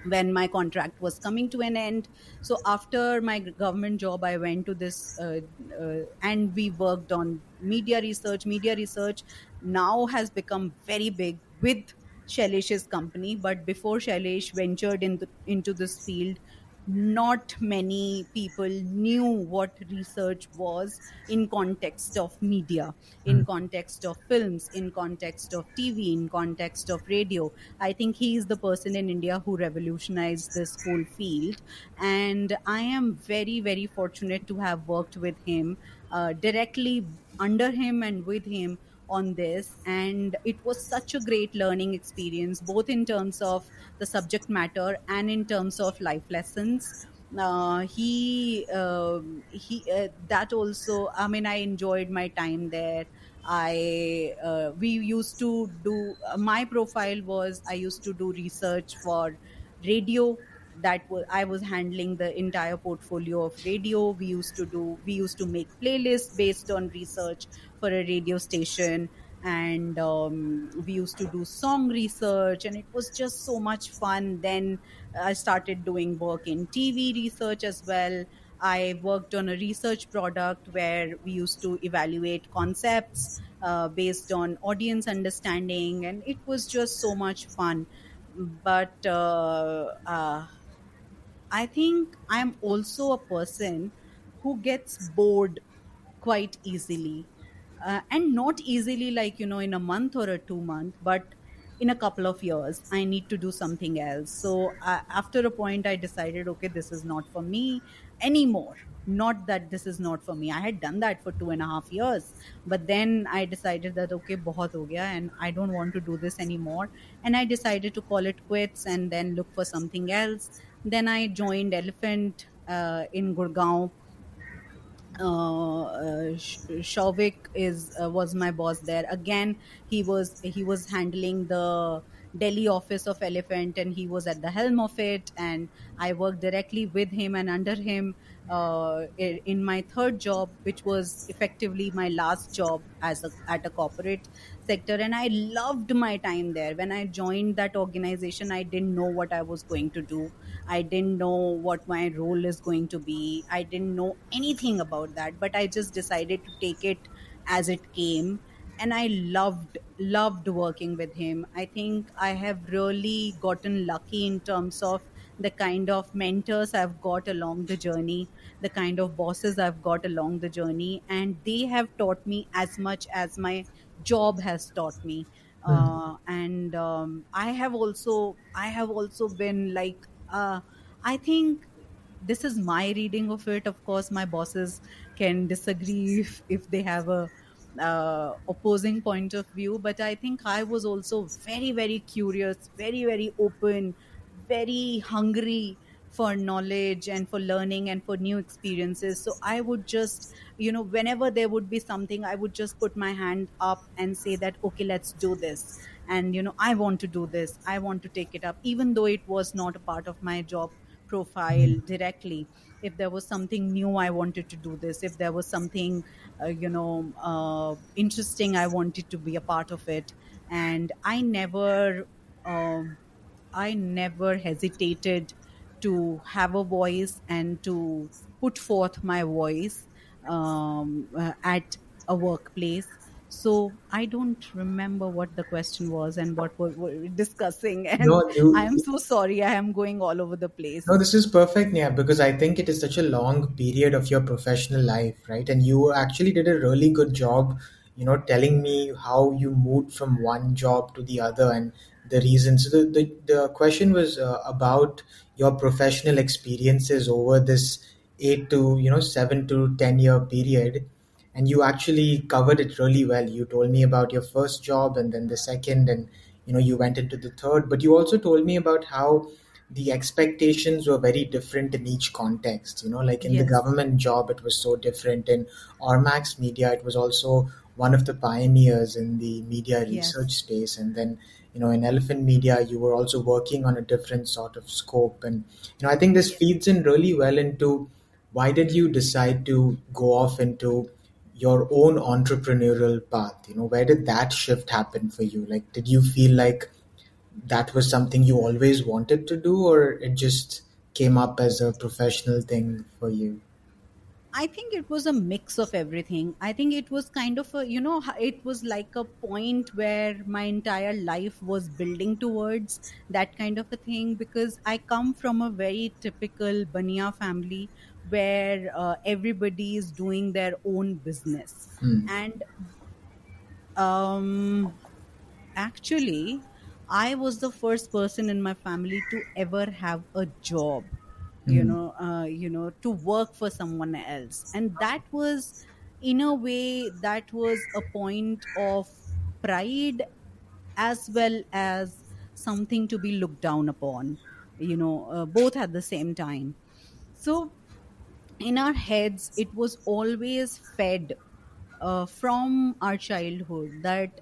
when my contract was coming to an end. So after my government job, I went to this, and we worked on media research. Media research now has become very big with Shailesh's company, but before Shailesh ventured into this field, not many people knew what research was in context of media, in Hmm. context of films, in context of TV, in context of radio. I think he is the person in India who revolutionized this whole field. And I am very, very fortunate to have worked with him, directly under him and with him on this. And it was such a great learning experience, both in terms of the subject matter and in terms of life lessons. He That also, I mean, I enjoyed my time there. I We used to do, my profile was, I used to do research for radio. That was, I was handling the entire portfolio of radio. We used to make playlists based on research for a radio station. And we used to do song research, and it was just so much fun. Then I started doing work in TV research as well. I worked on a research product where we used to evaluate concepts based on audience understanding, and it was just so much fun. But I think I'm also a person who gets bored quite easily. And not easily, like, in a month or a 2 month, but in a couple of years, I need to do something else. So after a point, I decided, okay, this is not for me anymore. Not that this is not for me. I had done that for 2.5 years, but then I decided that, okay, bahut ho gaya, and I don't want to do this anymore. And I decided to call it quits and then look for something else. Then I joined Elephant in Gurgaon. Shavik is was my boss there. Again, he was handling the Delhi office of Elephant, and he was at the helm of it. And I worked directly with him and under him in my third job, which was effectively my last job as at a corporate sector. And I loved my time there. When I joined that organization, I didn't know what I was going to do. I didn't know what my role is going to be. I didn't know anything about that, but I just decided to take it as it came. And I loved working with him. I think I have really gotten lucky in terms of the kind of mentors I've got along the journey, the kind of bosses I've got along the journey, and they have taught me as much as my job has taught me. And I have also been like, I think this is my reading of it. Of course, my bosses can disagree if they have a opposing point of view. But I think I was also very, very curious, very, very open, very hungry for knowledge and for learning and for new experiences. So I would just, whenever there would be something, I would just put my hand up and say that, okay, let's do this. And I want to do this, I want to take it up, even though it was not a part of my job profile directly. If there was something new, I wanted to do this. If there was something interesting, I wanted to be a part of it. And um, I never hesitated to have a voice and to put forth my voice at a workplace. So I don't remember what the question was and what were we discussing. And No, I am you. so sorry. I am going all over the No, place. this is perfect, yeah, because I think it is such a long period of your professional life, right? And you actually did a really good job, telling me how you moved from one job to the other and the reasons. So the question was about your professional experiences over this 7 to 10 year period. And you actually covered it really well. You told me about your first job and then the second, and you went into the third, but you also told me about how the expectations were very different in each context. Like in the Yes, government job it was so different. In Ormax Media, it was also one of the pioneers in the media research yes, space. And then in Elephant Media you were also working on a different sort of scope. And I think this yes. feeds in really well into why did you decide to go off into your own entrepreneurial path. Where did that shift happen for you? Like, did you feel like that was something you always wanted to do, or it just came up as a professional thing for you? I think it was a mix of everything. I think it was kind of it was like a point where my entire life was building towards that kind of a thing, because I come from a very typical Bania family where everybody is doing their own business. Hmm. And um, actually, I was the first person in my family to ever have a job, Hmm. to work for someone else. And that was, in a way, that was a point of pride as well as something to be looked down upon, both at the same time. So in our heads, it was always fed from our childhood that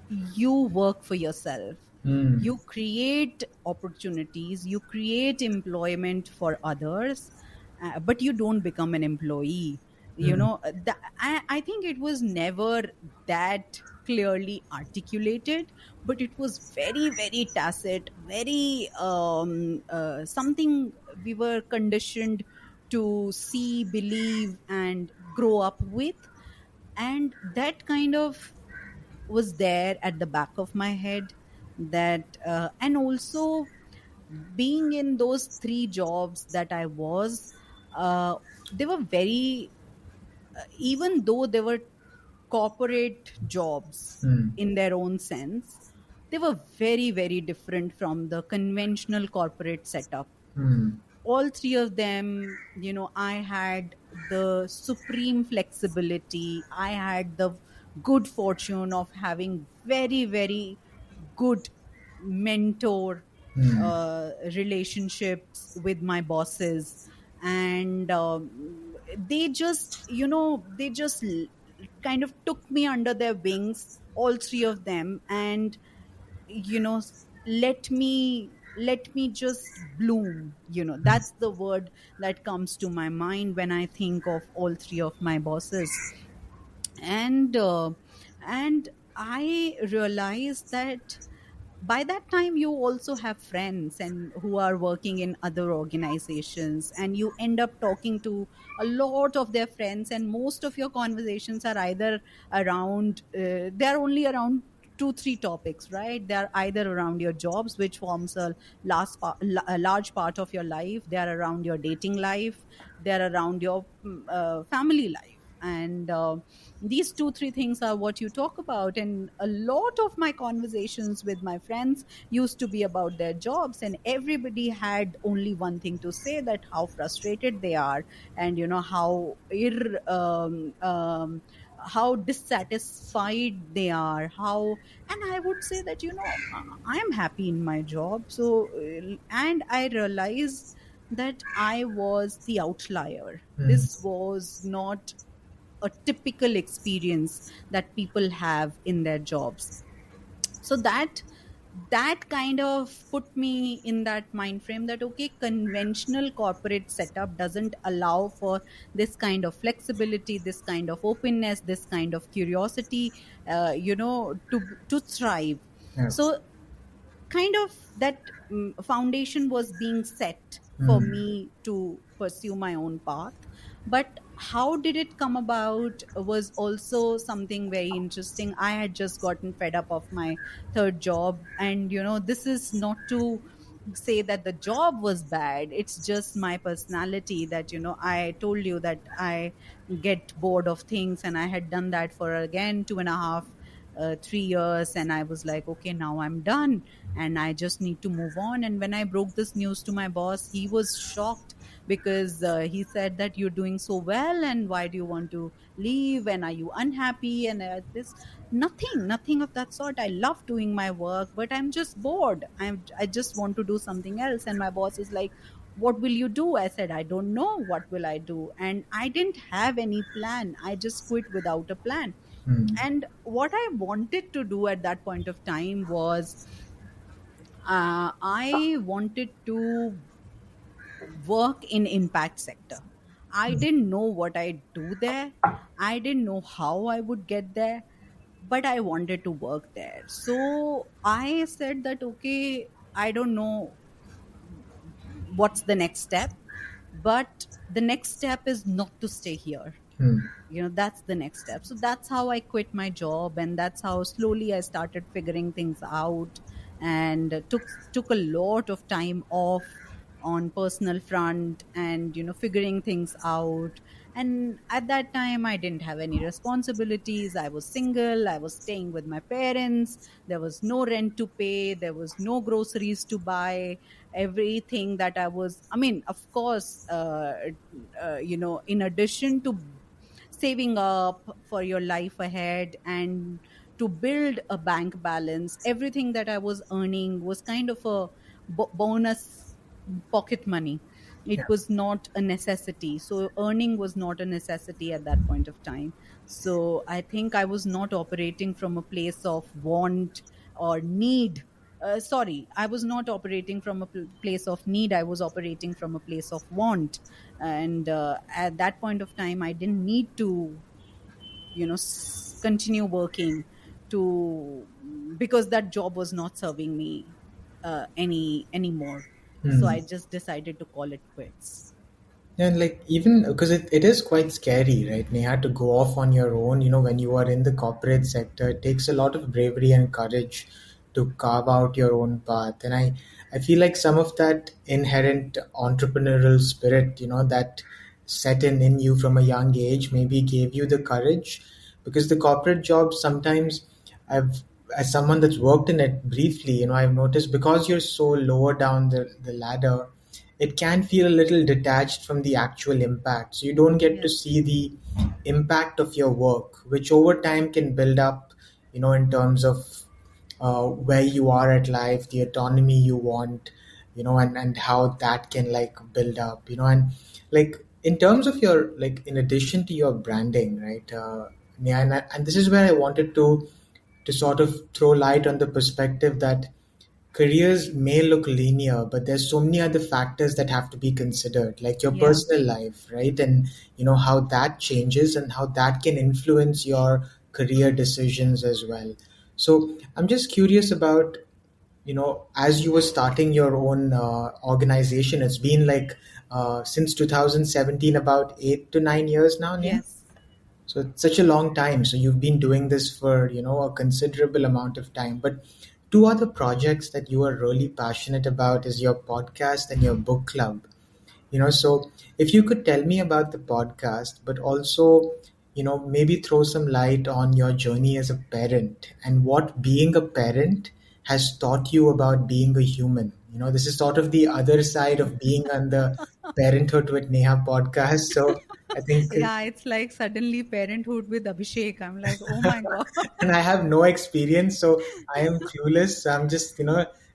you work for yourself, Hmm. you create opportunities, you create employment for others, but you don't become an employee. Hmm. I think it was never that clearly articulated, but it was very, very tacit, very something we were conditioned to see, believe, and grow up with. And that kind of was there at the back of my head. that and also being in those three jobs that I was, uh, they were very, even though they were corporate jobs Hmm. in their own sense, they were very, very different from the conventional corporate setup. Hmm. All three of them, I had the supreme flexibility. I had the good fortune of having very, very good mentor Hmm. relationships with my bosses. And they just, kind of took me under their wings, all three of them, and let me just bloom. That's the word that comes to my mind when I think of all three of my bosses. And uh, and I realized that by that time you also have friends and who are working in other organizations, and you end up talking to a lot of their friends, and most of your conversations are either around they're only around two three topics, right? They're either around your jobs, which forms a large part of your life. They're around your dating life. They're around your family life. And these two three things are what you talk about. And a lot of my conversations with my friends used to be about their jobs, and everybody had only one thing to say, that how frustrated they are, and how dissatisfied they are, how. And I would say that I am happy in my job. So and I realized that I was the outlier. Hmm. This was not a typical experience that people have in their jobs. So that kind of put me in that mind frame, that okay, conventional corporate setup doesn't allow for this kind of flexibility, this kind of openness, this kind of curiosity, to thrive. Yeah. So kind of that foundation was being set for Hmm. me to pursue my own path. But how did it come about was also something very interesting. I had just gotten fed up of my third job, and this is not to say that the job was bad. It's just my personality, that I told you that I get bored of things, and I had done that for again 2.5 3 years, and I was like, okay, now I'm done, and I just need to move on. And when I broke this news to my boss, he was shocked, because he said that you're doing so well, and why do you want to leave, and are you unhappy, and this. Nothing of that sort. I love doing my work, but I'm just bored. I just want to do something else. And my boss is like, what will you do? I said, I don't know what will I do. And I didn't have any plan. I just quit without a plan. Hmm. And what I wanted to do at that point of time was, I wanted to work in impact sector. I didn't know what I'd do there. I didn't know how I would get there, but I wanted to work there. So I said that, okay, I don't know what's the next step, but the next step is not to stay here. Hmm. That's the next step. So that's how I quit my job, and that's how slowly I started figuring things out, and took a lot of time off on personal front, and figuring things out. And at that time I didn't have any responsibilities. I was single. I was staying with my parents. There was no rent to pay. There was no groceries to buy. Everything that I mean, of course, in addition to saving up for your life ahead and to build a bank balance, everything that I was earning was kind of a bonus pocket money. It Yeah. was not a necessity. So earning was not a necessity at that point of time. So I think I was not operating from a place of want or need. Sorry, I was not operating from a place of need. I was operating from a place of want. And at that point of time I didn't need to continue working to, because that job was not serving me anymore. So Hmm. I just decided to call it quits. And like, even because it is quite scary, right? And you had to go off on your own, when you are in the corporate sector. It takes a lot of bravery and courage to carve out your own path. And I feel like some of that inherent entrepreneurial spirit, that set in you from a young age maybe gave you the courage, because the corporate jobs sometimes, I've as someone that's worked in it briefly, I've noticed, because you're so lower down the ladder, it can feel a little detached from the actual impact. So you don't get to Yes. see the impact of your work, which over time can build up, in terms of where you are at life, the autonomy you want, and how that can like build up, and like in terms of your, like in addition to your branding, right? Yeah, and this is where I wanted to sort of throw light on the perspective that careers may look linear, but there's so many other factors that have to be considered, like your Yeah. personal life, right? And how that changes and how that can influence your career decisions as well. So I'm just curious about, as you were starting your own organization, it's been like since 2017, about 8 to 9 years now, Neha. Yes. So it's such a long time. So you've been doing this for, a considerable amount of time. But two other projects that you are really passionate about is your podcast and your book club. So if you could tell me about the podcast, but also, maybe throw some light on your journey as a parent and what being a parent has taught you about being a human. This is sort of the other side of being on the Parenthood with Neha podcast. So I think, Yeah, it's like suddenly parenthood with Abhishek. I'm like, oh my God. and I have no experience, so I am clueless. So I'm just,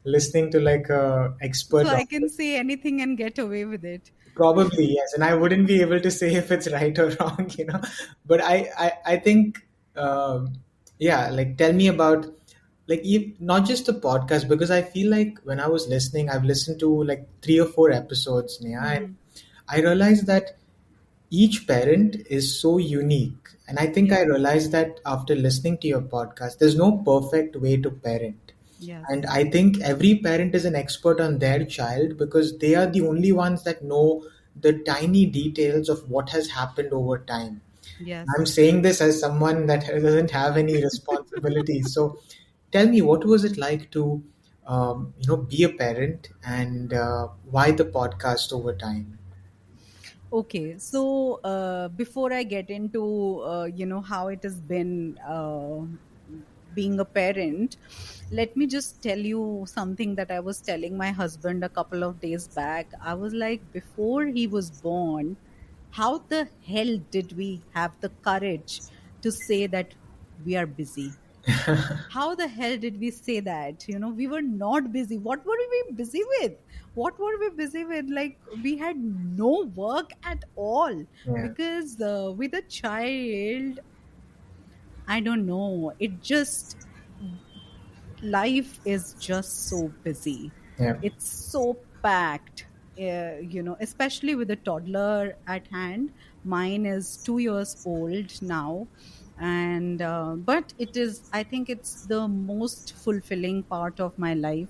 listening to like a expert So I on can this. say anything and get away with it. Probably yes, and I wouldn't be able to say if it's right or wrong, But I think, yeah, like tell me about, like, not just the podcast, because I feel like when I was listening, I've listened to like 3 or 4 episodes, Neha, and Hmm. I realized that each parent is so unique. And I think I Yeah. realized that after listening to your podcast, there's no perfect way to parent. And Yes. I think every parent is an expert on their child because they are the only ones that know the tiny details of what has happened over time. I'm Yes. saying this as someone that doesn't have any responsibilities. So tell me, what was it like to, be a parent, and why the podcast over time? Okay, so before I get into how it has been being a parent, let me just tell you something that I was telling my husband a couple of days back. I was like, before he was born, how the hell did we have the courage to say that we are busy? How the hell did we say that? We were not busy. What were we busy with? What were we busy with? Like, we had no work at all. Yeah, Because with a child, I don't know, it just, life is just so busy. yeah. It's so packed, especially with a toddler at hand. Mine is 2 years old now. And but it is, I think it's the most fulfilling part of my life.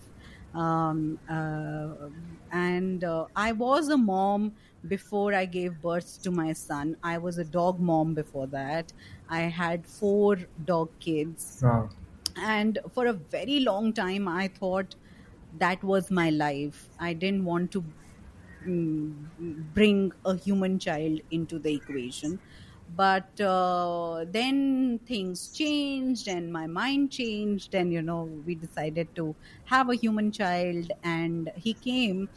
um, uh, and I was a mom before I gave birth to my son. I was a dog mom before that. I had 4 dog kids. Wow. And for a very long time I thought that was my life. I didn't want to bring a human child into the equation. But then things changed and my mind changed, and we decided to have a human child, and he came.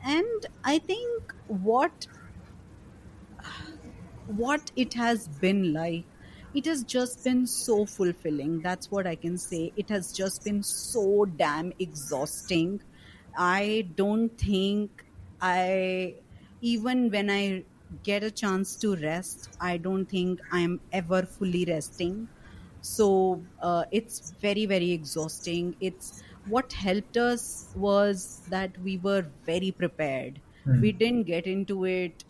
And I think what it has been like, it has just been so fulfilling. That's what I can say. It has just been so damn exhausting. I don't think I, even when I get a chance to rest, I don't think I'm ever fully resting. So it's very, very exhausting. It's, what helped us was that we were very prepared. Hmm. We didn't get into it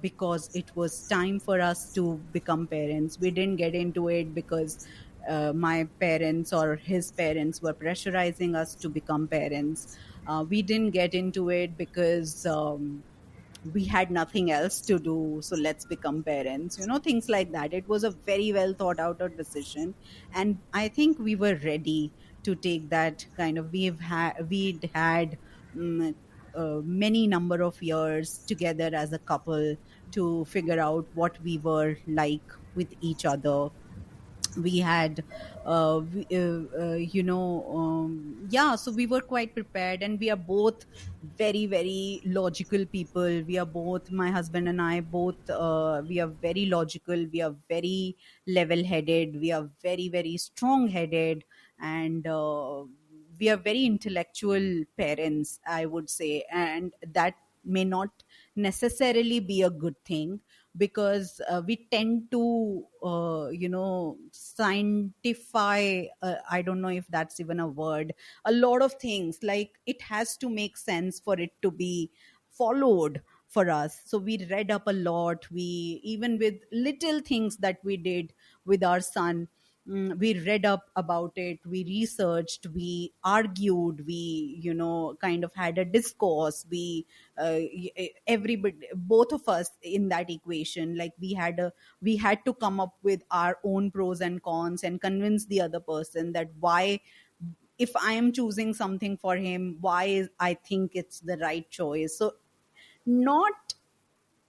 because it was time for us to become parents. We didn't get into it because my parents or his parents were pressurizing us to become parents. We didn't get into it because we had nothing else to do, so let's become parents, things like that. It was a very well thought out decision. And I think we were ready to take that kind of, we'd had mm, many number of years together as a couple to figure out what we were like with each other. We had yeah, so we were quite prepared, and we are both very very logical people. We are both, my husband and I both, we are very logical, we are very level headed, we are very very strong headed, and we are very intellectual parents, I would say. And that may not necessarily be a good thing, because we tend to scientify, I don't know if that's even a word, a lot of things. Like, it has to make sense for it to be followed for us. So we read up a lot. We, even with little things that we did with our son, we read up about it, we researched, we argued, we kind of had a discourse. We everybody, both of us in that equation, like we had to come up with our own pros and cons and convince the other person that why, if I am choosing something for him, I think it's the right choice. So not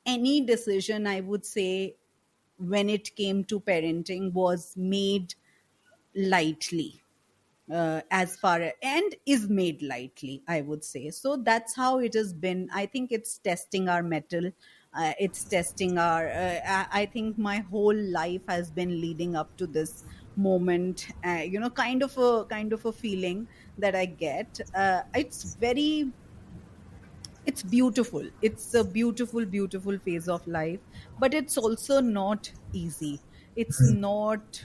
any decision, I would say, when it came to parenting was made lightly, as far, and is made lightly, I would say. So that's how it has been. I think it's testing our metal. It's testing our I think my whole life has been leading up to this moment, kind of a feeling that I get. It's very, it's beautiful. It's a beautiful beautiful phase of life, but it's also not easy. It's not,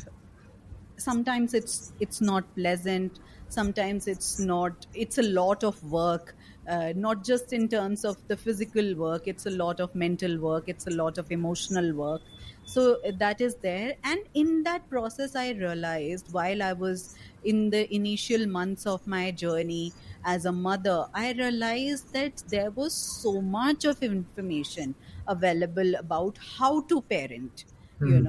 sometimes it's not pleasant. Sometimes it's a lot of work, not just in terms of the physical work. It's a lot of mental work, it's a lot of emotional work. So that is there. And in that process, I realized, while I was in the initial months of my journey as a mother, I realized that there was so much of information available about how to parent. Hmm.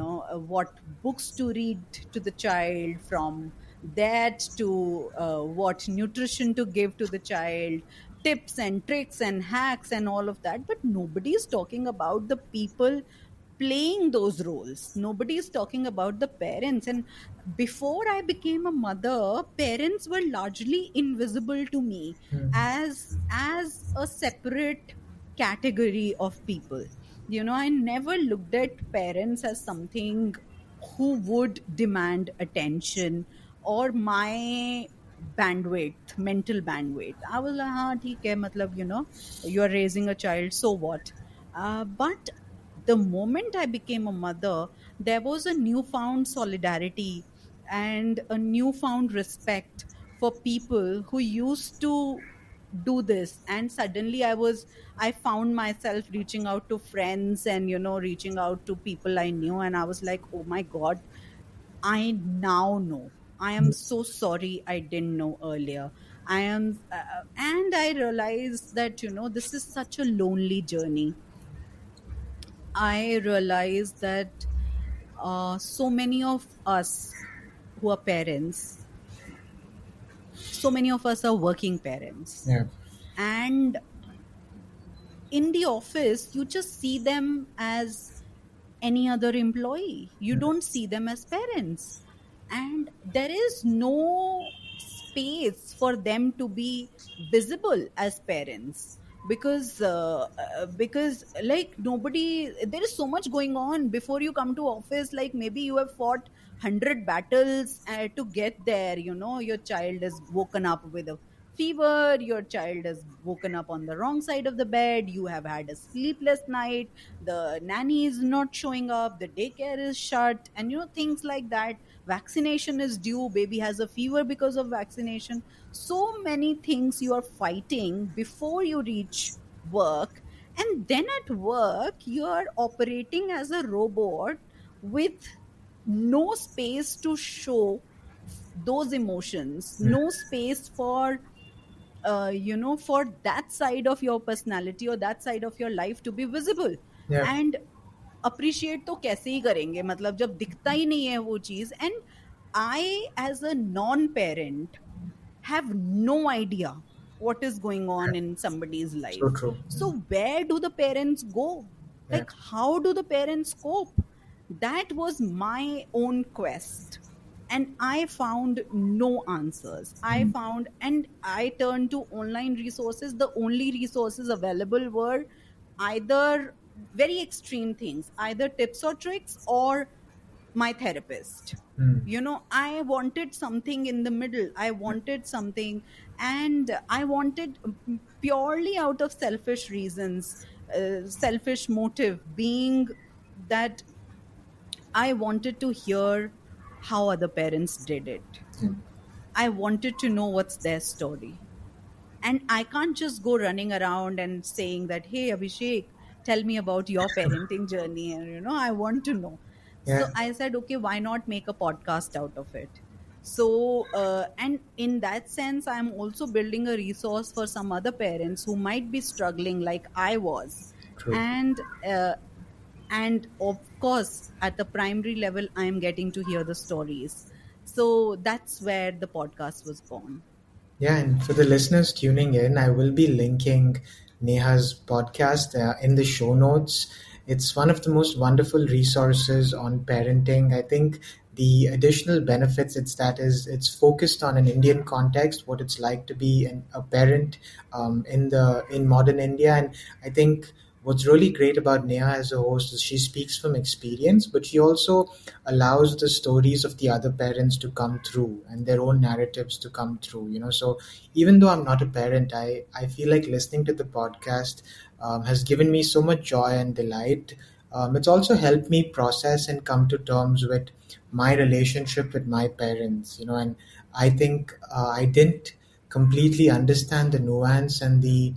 What books to read to the child, from that to what nutrition to give to the child, tips and tricks and hacks and all of that. But nobody is talking about the people playing those roles. Nobody is talking about the parents. And before I became a mother, parents were largely invisible to me as a separate category of people. I never looked at parents as something who would demand attention or my bandwidth, mental bandwidth. I was like, हाँ ठीक है, मतलब, you are raising a child, so what? But the moment I became a mother, there was a newfound solidarity and a newfound respect for people who used to do this. And suddenly I found myself reaching out to friends and reaching out to people I knew, and I was like, oh my god, I now know. I am so sorry I didn't know earlier. I am And I realized that this is such a lonely journey. I realized that so many of us who are parents, so many of us are working parents, Yeah. and in the office you just see them as any other employee. You don't see them as parents, and there is no space for them to be visible as parents, because like, nobody, there is so much going on before you come to office. Like, maybe you have fought 100 battles to get there. Your child is woken up with a fever, your child has woken up on the wrong side of the bed, you have had a sleepless night, the nanny is not showing up, the daycare is shut, and things like that. Vaccination is due, baby has a fever because of vaccination. So many things you are fighting before you reach work. And then at work you are operating as a robot with no space to show those emotions, no space for for that side of your personality or that side of your life to be visible. Yeah. And appreciate तो कैसे ही करेंगे, मतलब जब दिखता ही नहीं है वो चीज. And I as a non parent, have no idea what is going on in somebody's So life. true. So where do the parents go? Yeah. Like, how do the parents cope? That was my own quest, and I found no answers. I Mm. found, and I turned to online resources. The only resources available were either very extreme things, either tips or tricks, or my therapist. Mm. I wanted something in the middle. I wanted something, and I wanted, purely out of selfish reasons, selfish motive being that I wanted to hear how other parents did it. Mm. I wanted to know what's their story. And I can't just go running around and saying that, hey, Abhishek, tell me about your parenting journey. And, I want to know. So Yeah. I said, okay, why not make a podcast out of it? So, and in that sense, I'm also building a resource for some other parents who might be struggling like I was. True. And, and of course, at the primary level, I'm getting to hear the stories. So that's where the podcast was born. Yeah, and for the listeners tuning in, I will be linking Neha's podcast in the show notes. It's one of the most wonderful resources on parenting. I think the additional benefits it's focused on an Indian context, what it's like to be a parent in modern India, and I think what's really great about Neha as a host is she speaks from experience, but she also allows the stories of the other parents to come through and their own narratives to come through. So even though I'm not a parent, I feel like listening to the podcast has given me so much joy and delight. It's also helped me process and come to terms with my relationship with my parents, and I think I didn't completely understand the nuance and the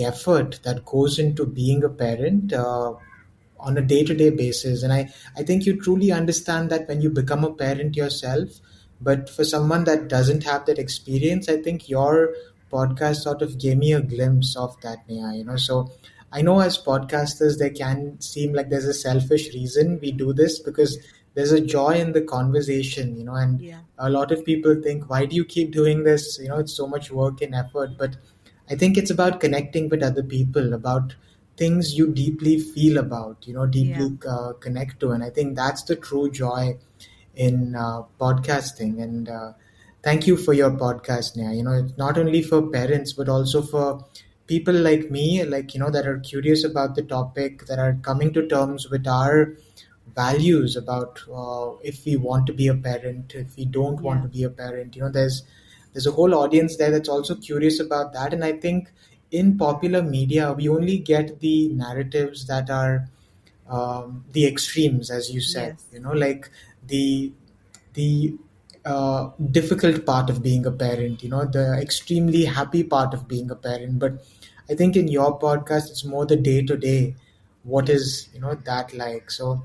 effort that goes into being a parent on a day-to-day basis. And I think you truly understand that when you become a parent yourself. But for someone that doesn't have that experience, I think your podcast sort of gave me a glimpse of that, Neha. So I know as podcasters there can seem like there's a selfish reason we do this, because there's a joy in the conversation, and Yeah. a lot of people think, why do you keep doing this? It's so much work and effort. But I think it's about connecting with other people about things you deeply feel about, Yeah. deeply connect to. And I think that's the true joy in podcasting. And thank you for your podcast, Neha. It's not only for parents, but also for people like me, like, that are curious about the topic, that are coming to terms with our values about if we want to be a parent, if we don't want Yeah. to be a parent. There's a whole audience there that's also curious about that. And I think in popular media we only get the narratives that are the extremes, as you said, Yes. like the the difficult part of being a parent, the extremely happy part of being a parent. But I think in your podcast, it's more the day to day. What Yeah. is, that like? So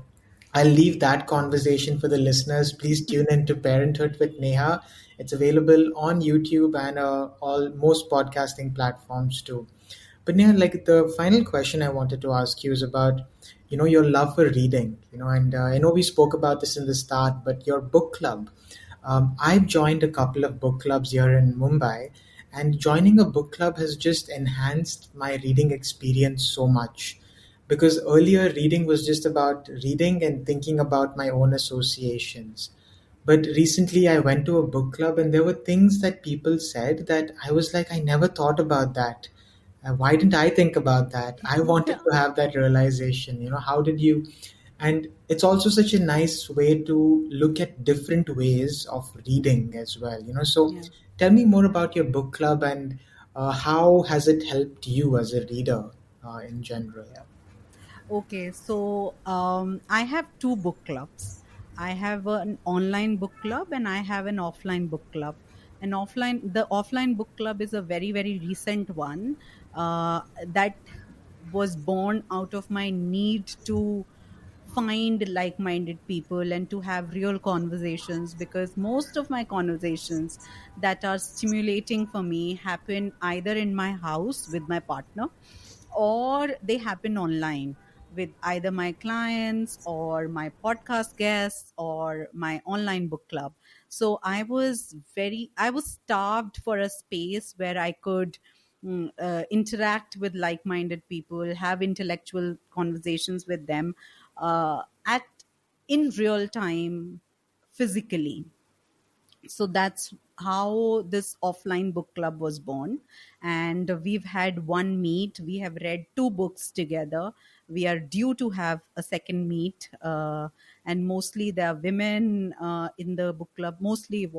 I'll leave that conversation for the listeners. Please tune into Parenthood with Neha. It's available on YouTube and all most podcasting platforms too. But Neha, like the final question I wanted to ask you is about, your love for reading, and I know we spoke about this in the start, but your book club. I've joined a couple of book clubs here in Mumbai, and joining a book club has just enhanced my reading experience so much. Because earlier reading was just about reading and thinking about my own associations. But recently I went to a book club and there were things that people said that I was like, I never thought about that. Why didn't I think about that? I wanted Yeah. to have that realization. How did you? And it's also such a nice way to look at different ways of reading as well. So Yeah. tell me more about your book club and how has it helped you as a reader in general? Okay, so I have two book clubs. I have an online book club and I have an offline book club. The offline book club is a very, very recent one that was born out of my need to find like-minded people and to have real conversations, because most of my conversations that are stimulating for me happen either in my house with my partner, or they happen online with either my clients or my podcast guests or my online book club. So I was starved for a space where I could interact with like-minded people, have intellectual conversations with them at in real time, physically. So that's how this offline book club was born. And we've had one meet, we have read two books together, we are due to have a second meet, and mostly there are women in the book club, mostly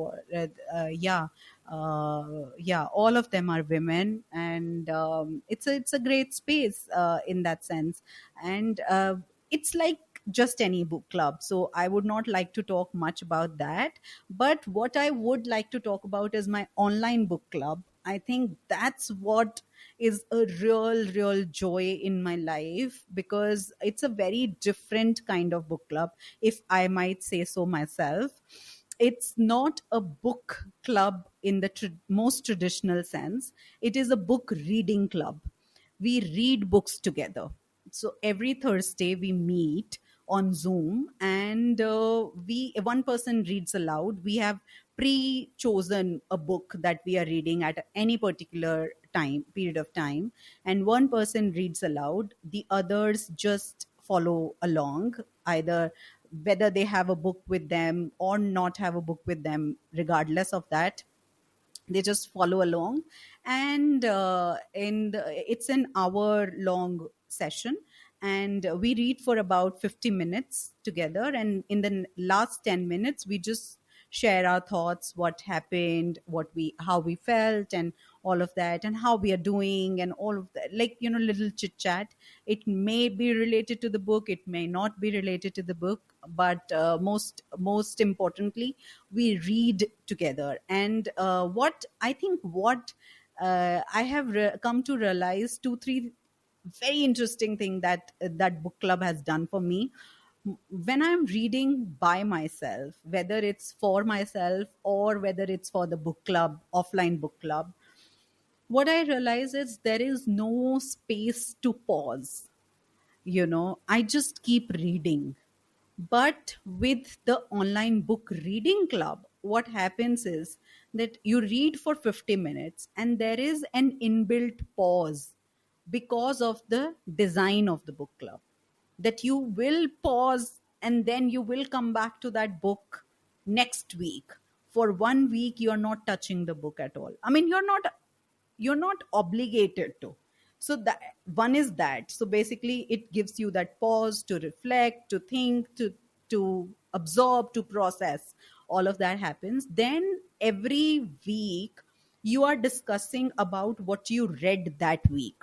yeah, all of them are women. And it's a great space in that sense. And it's like just any book club, so I would not like to talk much about that. But what I would like to talk about is my online book club. I think that's what is a real joy in my life, because it's a very different kind of book club, if I might say so myself. It's not a book club in the most traditional sense. It is a book reading club. We read books together. So every Thursday we meet on Zoom, and we one person reads aloud. We have pre-chosen a book that we are reading at any particular time period of time, and one person reads aloud. The others just follow along, either whether they have a book with them or not have a book with them. Regardless of that, they just follow along. And it's an hour long session, and we read for about 50 minutes together, and in the last 10 minutes we just share our thoughts, what happened, what we how we felt, and all of that, and how we are doing, and all of that, like, little chit chat. It may be related to the book, it may not be related to the book, but most importantly, we read together. And what I have come to realize, two three very interesting thing that that book club has done for me. When I'm reading by myself, whether it's for myself or whether it's for the book club, offline book club, what I realize is there is no space to pause. I just keep reading. But with the online book reading club, what happens is that you read for 50 minutes and there is an inbuilt pause because of the design of the book club. That you will pause and then you will come back to that book next week. For 1 week, you are not touching the book at all. I mean, you're not obligated to. So that one is that. So basically it gives you that pause to reflect, to think, to absorb, to process. All of that happens. Then every week you are discussing about what you read that week.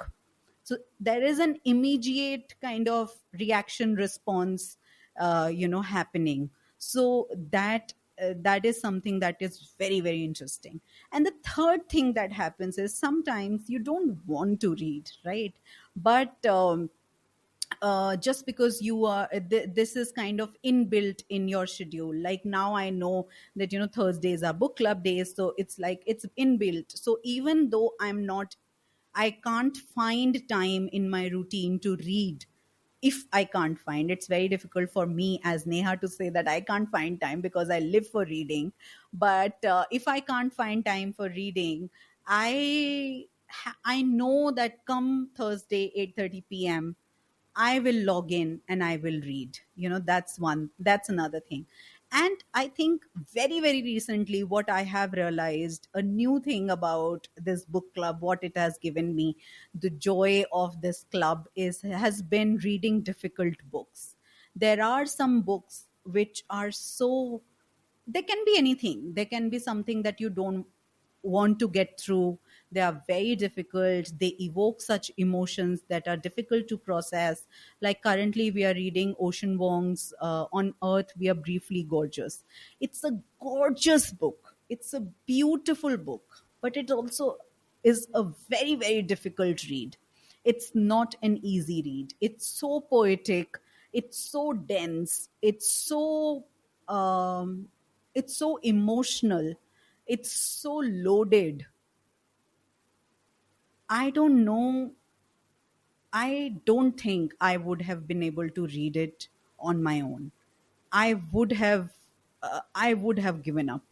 So there is an immediate kind of reaction response happening. So that is something that is very very interesting. And the third thing that happens is sometimes you don't want to read, right? But just because you are this is kind of inbuilt in your schedule. Like now I know that Thursdays are book club days, so it's like it's inbuilt. So even though I can't find time in my routine to read. If I can't find, it's very difficult for me as Neha to say that I can't find time because I live for reading. But if I can't find time for reading, I know that come Thursday 8:30 p.m. I will log in and I will read. That's another thing. And I think very, very recently, what I have realized, a new thing about this book club, what it has given me, the joy of this club has been reading difficult books. There are some books which are so, they can be anything. They can be something that you don't want to get through. They are very difficult. They evoke such emotions that are difficult to process. Like currently, we are reading Ocean Wong's On Earth, We Are Briefly Gorgeous. It's a gorgeous book. It's a beautiful book, but it also is a very, very difficult read. It's not an easy read. It's so poetic. It's so dense. Um, it's so emotional. It's so loaded. I don't know I don't think I would have been able to read it on my own. I would have I would have given up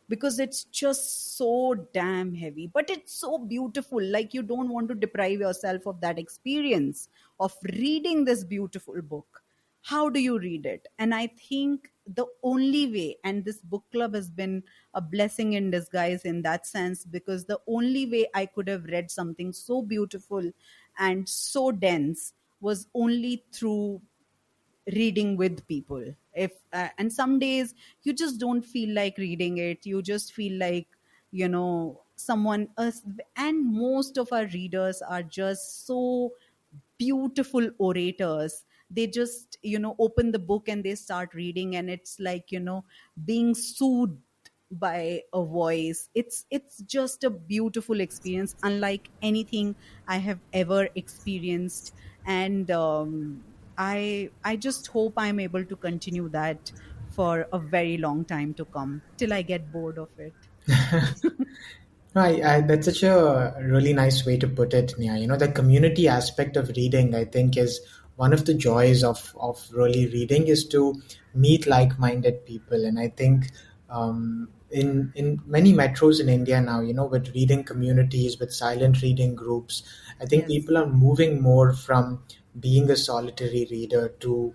because it's just so damn heavy, but it's so beautiful. Like, you don't want to deprive yourself of that experience of reading this beautiful book. How do you read it? And I think the only way, and this book club has been a blessing in disguise in that sense, because the only way I could have read something so beautiful and so dense was only through reading with people. If And some days you just don't feel like reading it, you just feel like, someone else. And most of our readers are just so beautiful orators. They just, open the book and they start reading, and it's like, being soothed by a voice. It's just a beautiful experience, unlike anything I have ever experienced. And I just hope I'm able to continue that for a very long time to come, till I get bored of it. No, that's such a really nice way to put it, Nia. The community aspect of reading, I think, is one of the joys of really reading is to meet like-minded people. And I think in many metros in India now, with reading communities, with silent reading groups, I think Yes. people are moving more from being a solitary reader to,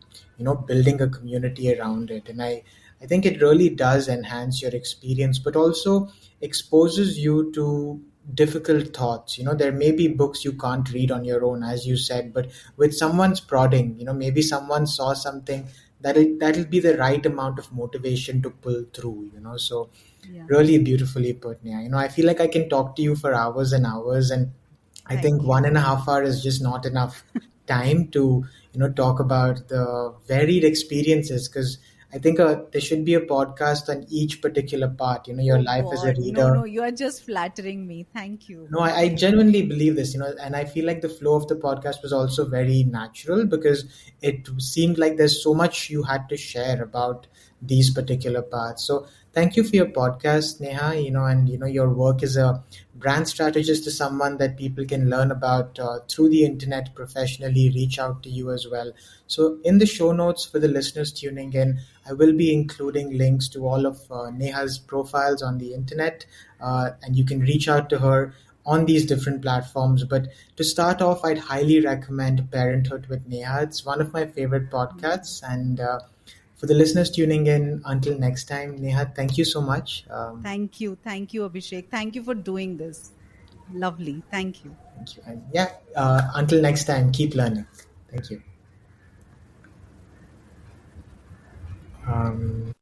building a community around it. And I think it really does enhance your experience, but also exposes you to difficult thoughts. There may be books you can't read on your own, as you said, but with someone's prodding, maybe someone saw something that'll be the right amount of motivation to pull through. So Yeah. really beautifully put, Nia. I feel like I can talk to you for hours and hours, and I think Thank one you. and a half hour is just not enough time to talk about the varied experiences, because I think there should be a podcast on each particular part. Your Oh life as a God, no, reader. no, you are just flattering me. Thank you. No, I genuinely believe this, and I feel like the flow of the podcast was also very natural because it seemed like there's so much you had to share about these particular parts. So thank you for your podcast, Neha, and your work as a brand strategist is someone that people can learn about through the internet professionally, reach out to you as well. So in the show notes for the listeners tuning in, I will be including links to all of Neha's profiles on the internet, and you can reach out to her on these different platforms. But to start off, I'd highly recommend Parenthood with Neha. It's one of my favorite podcasts. And for the listeners tuning in, until next time, Neha, thank you so much. Thank you. Thank you, Abhishek. Thank you for doing this. Lovely. Thank you. Thank you. And yeah, until next time, keep learning. Thank you.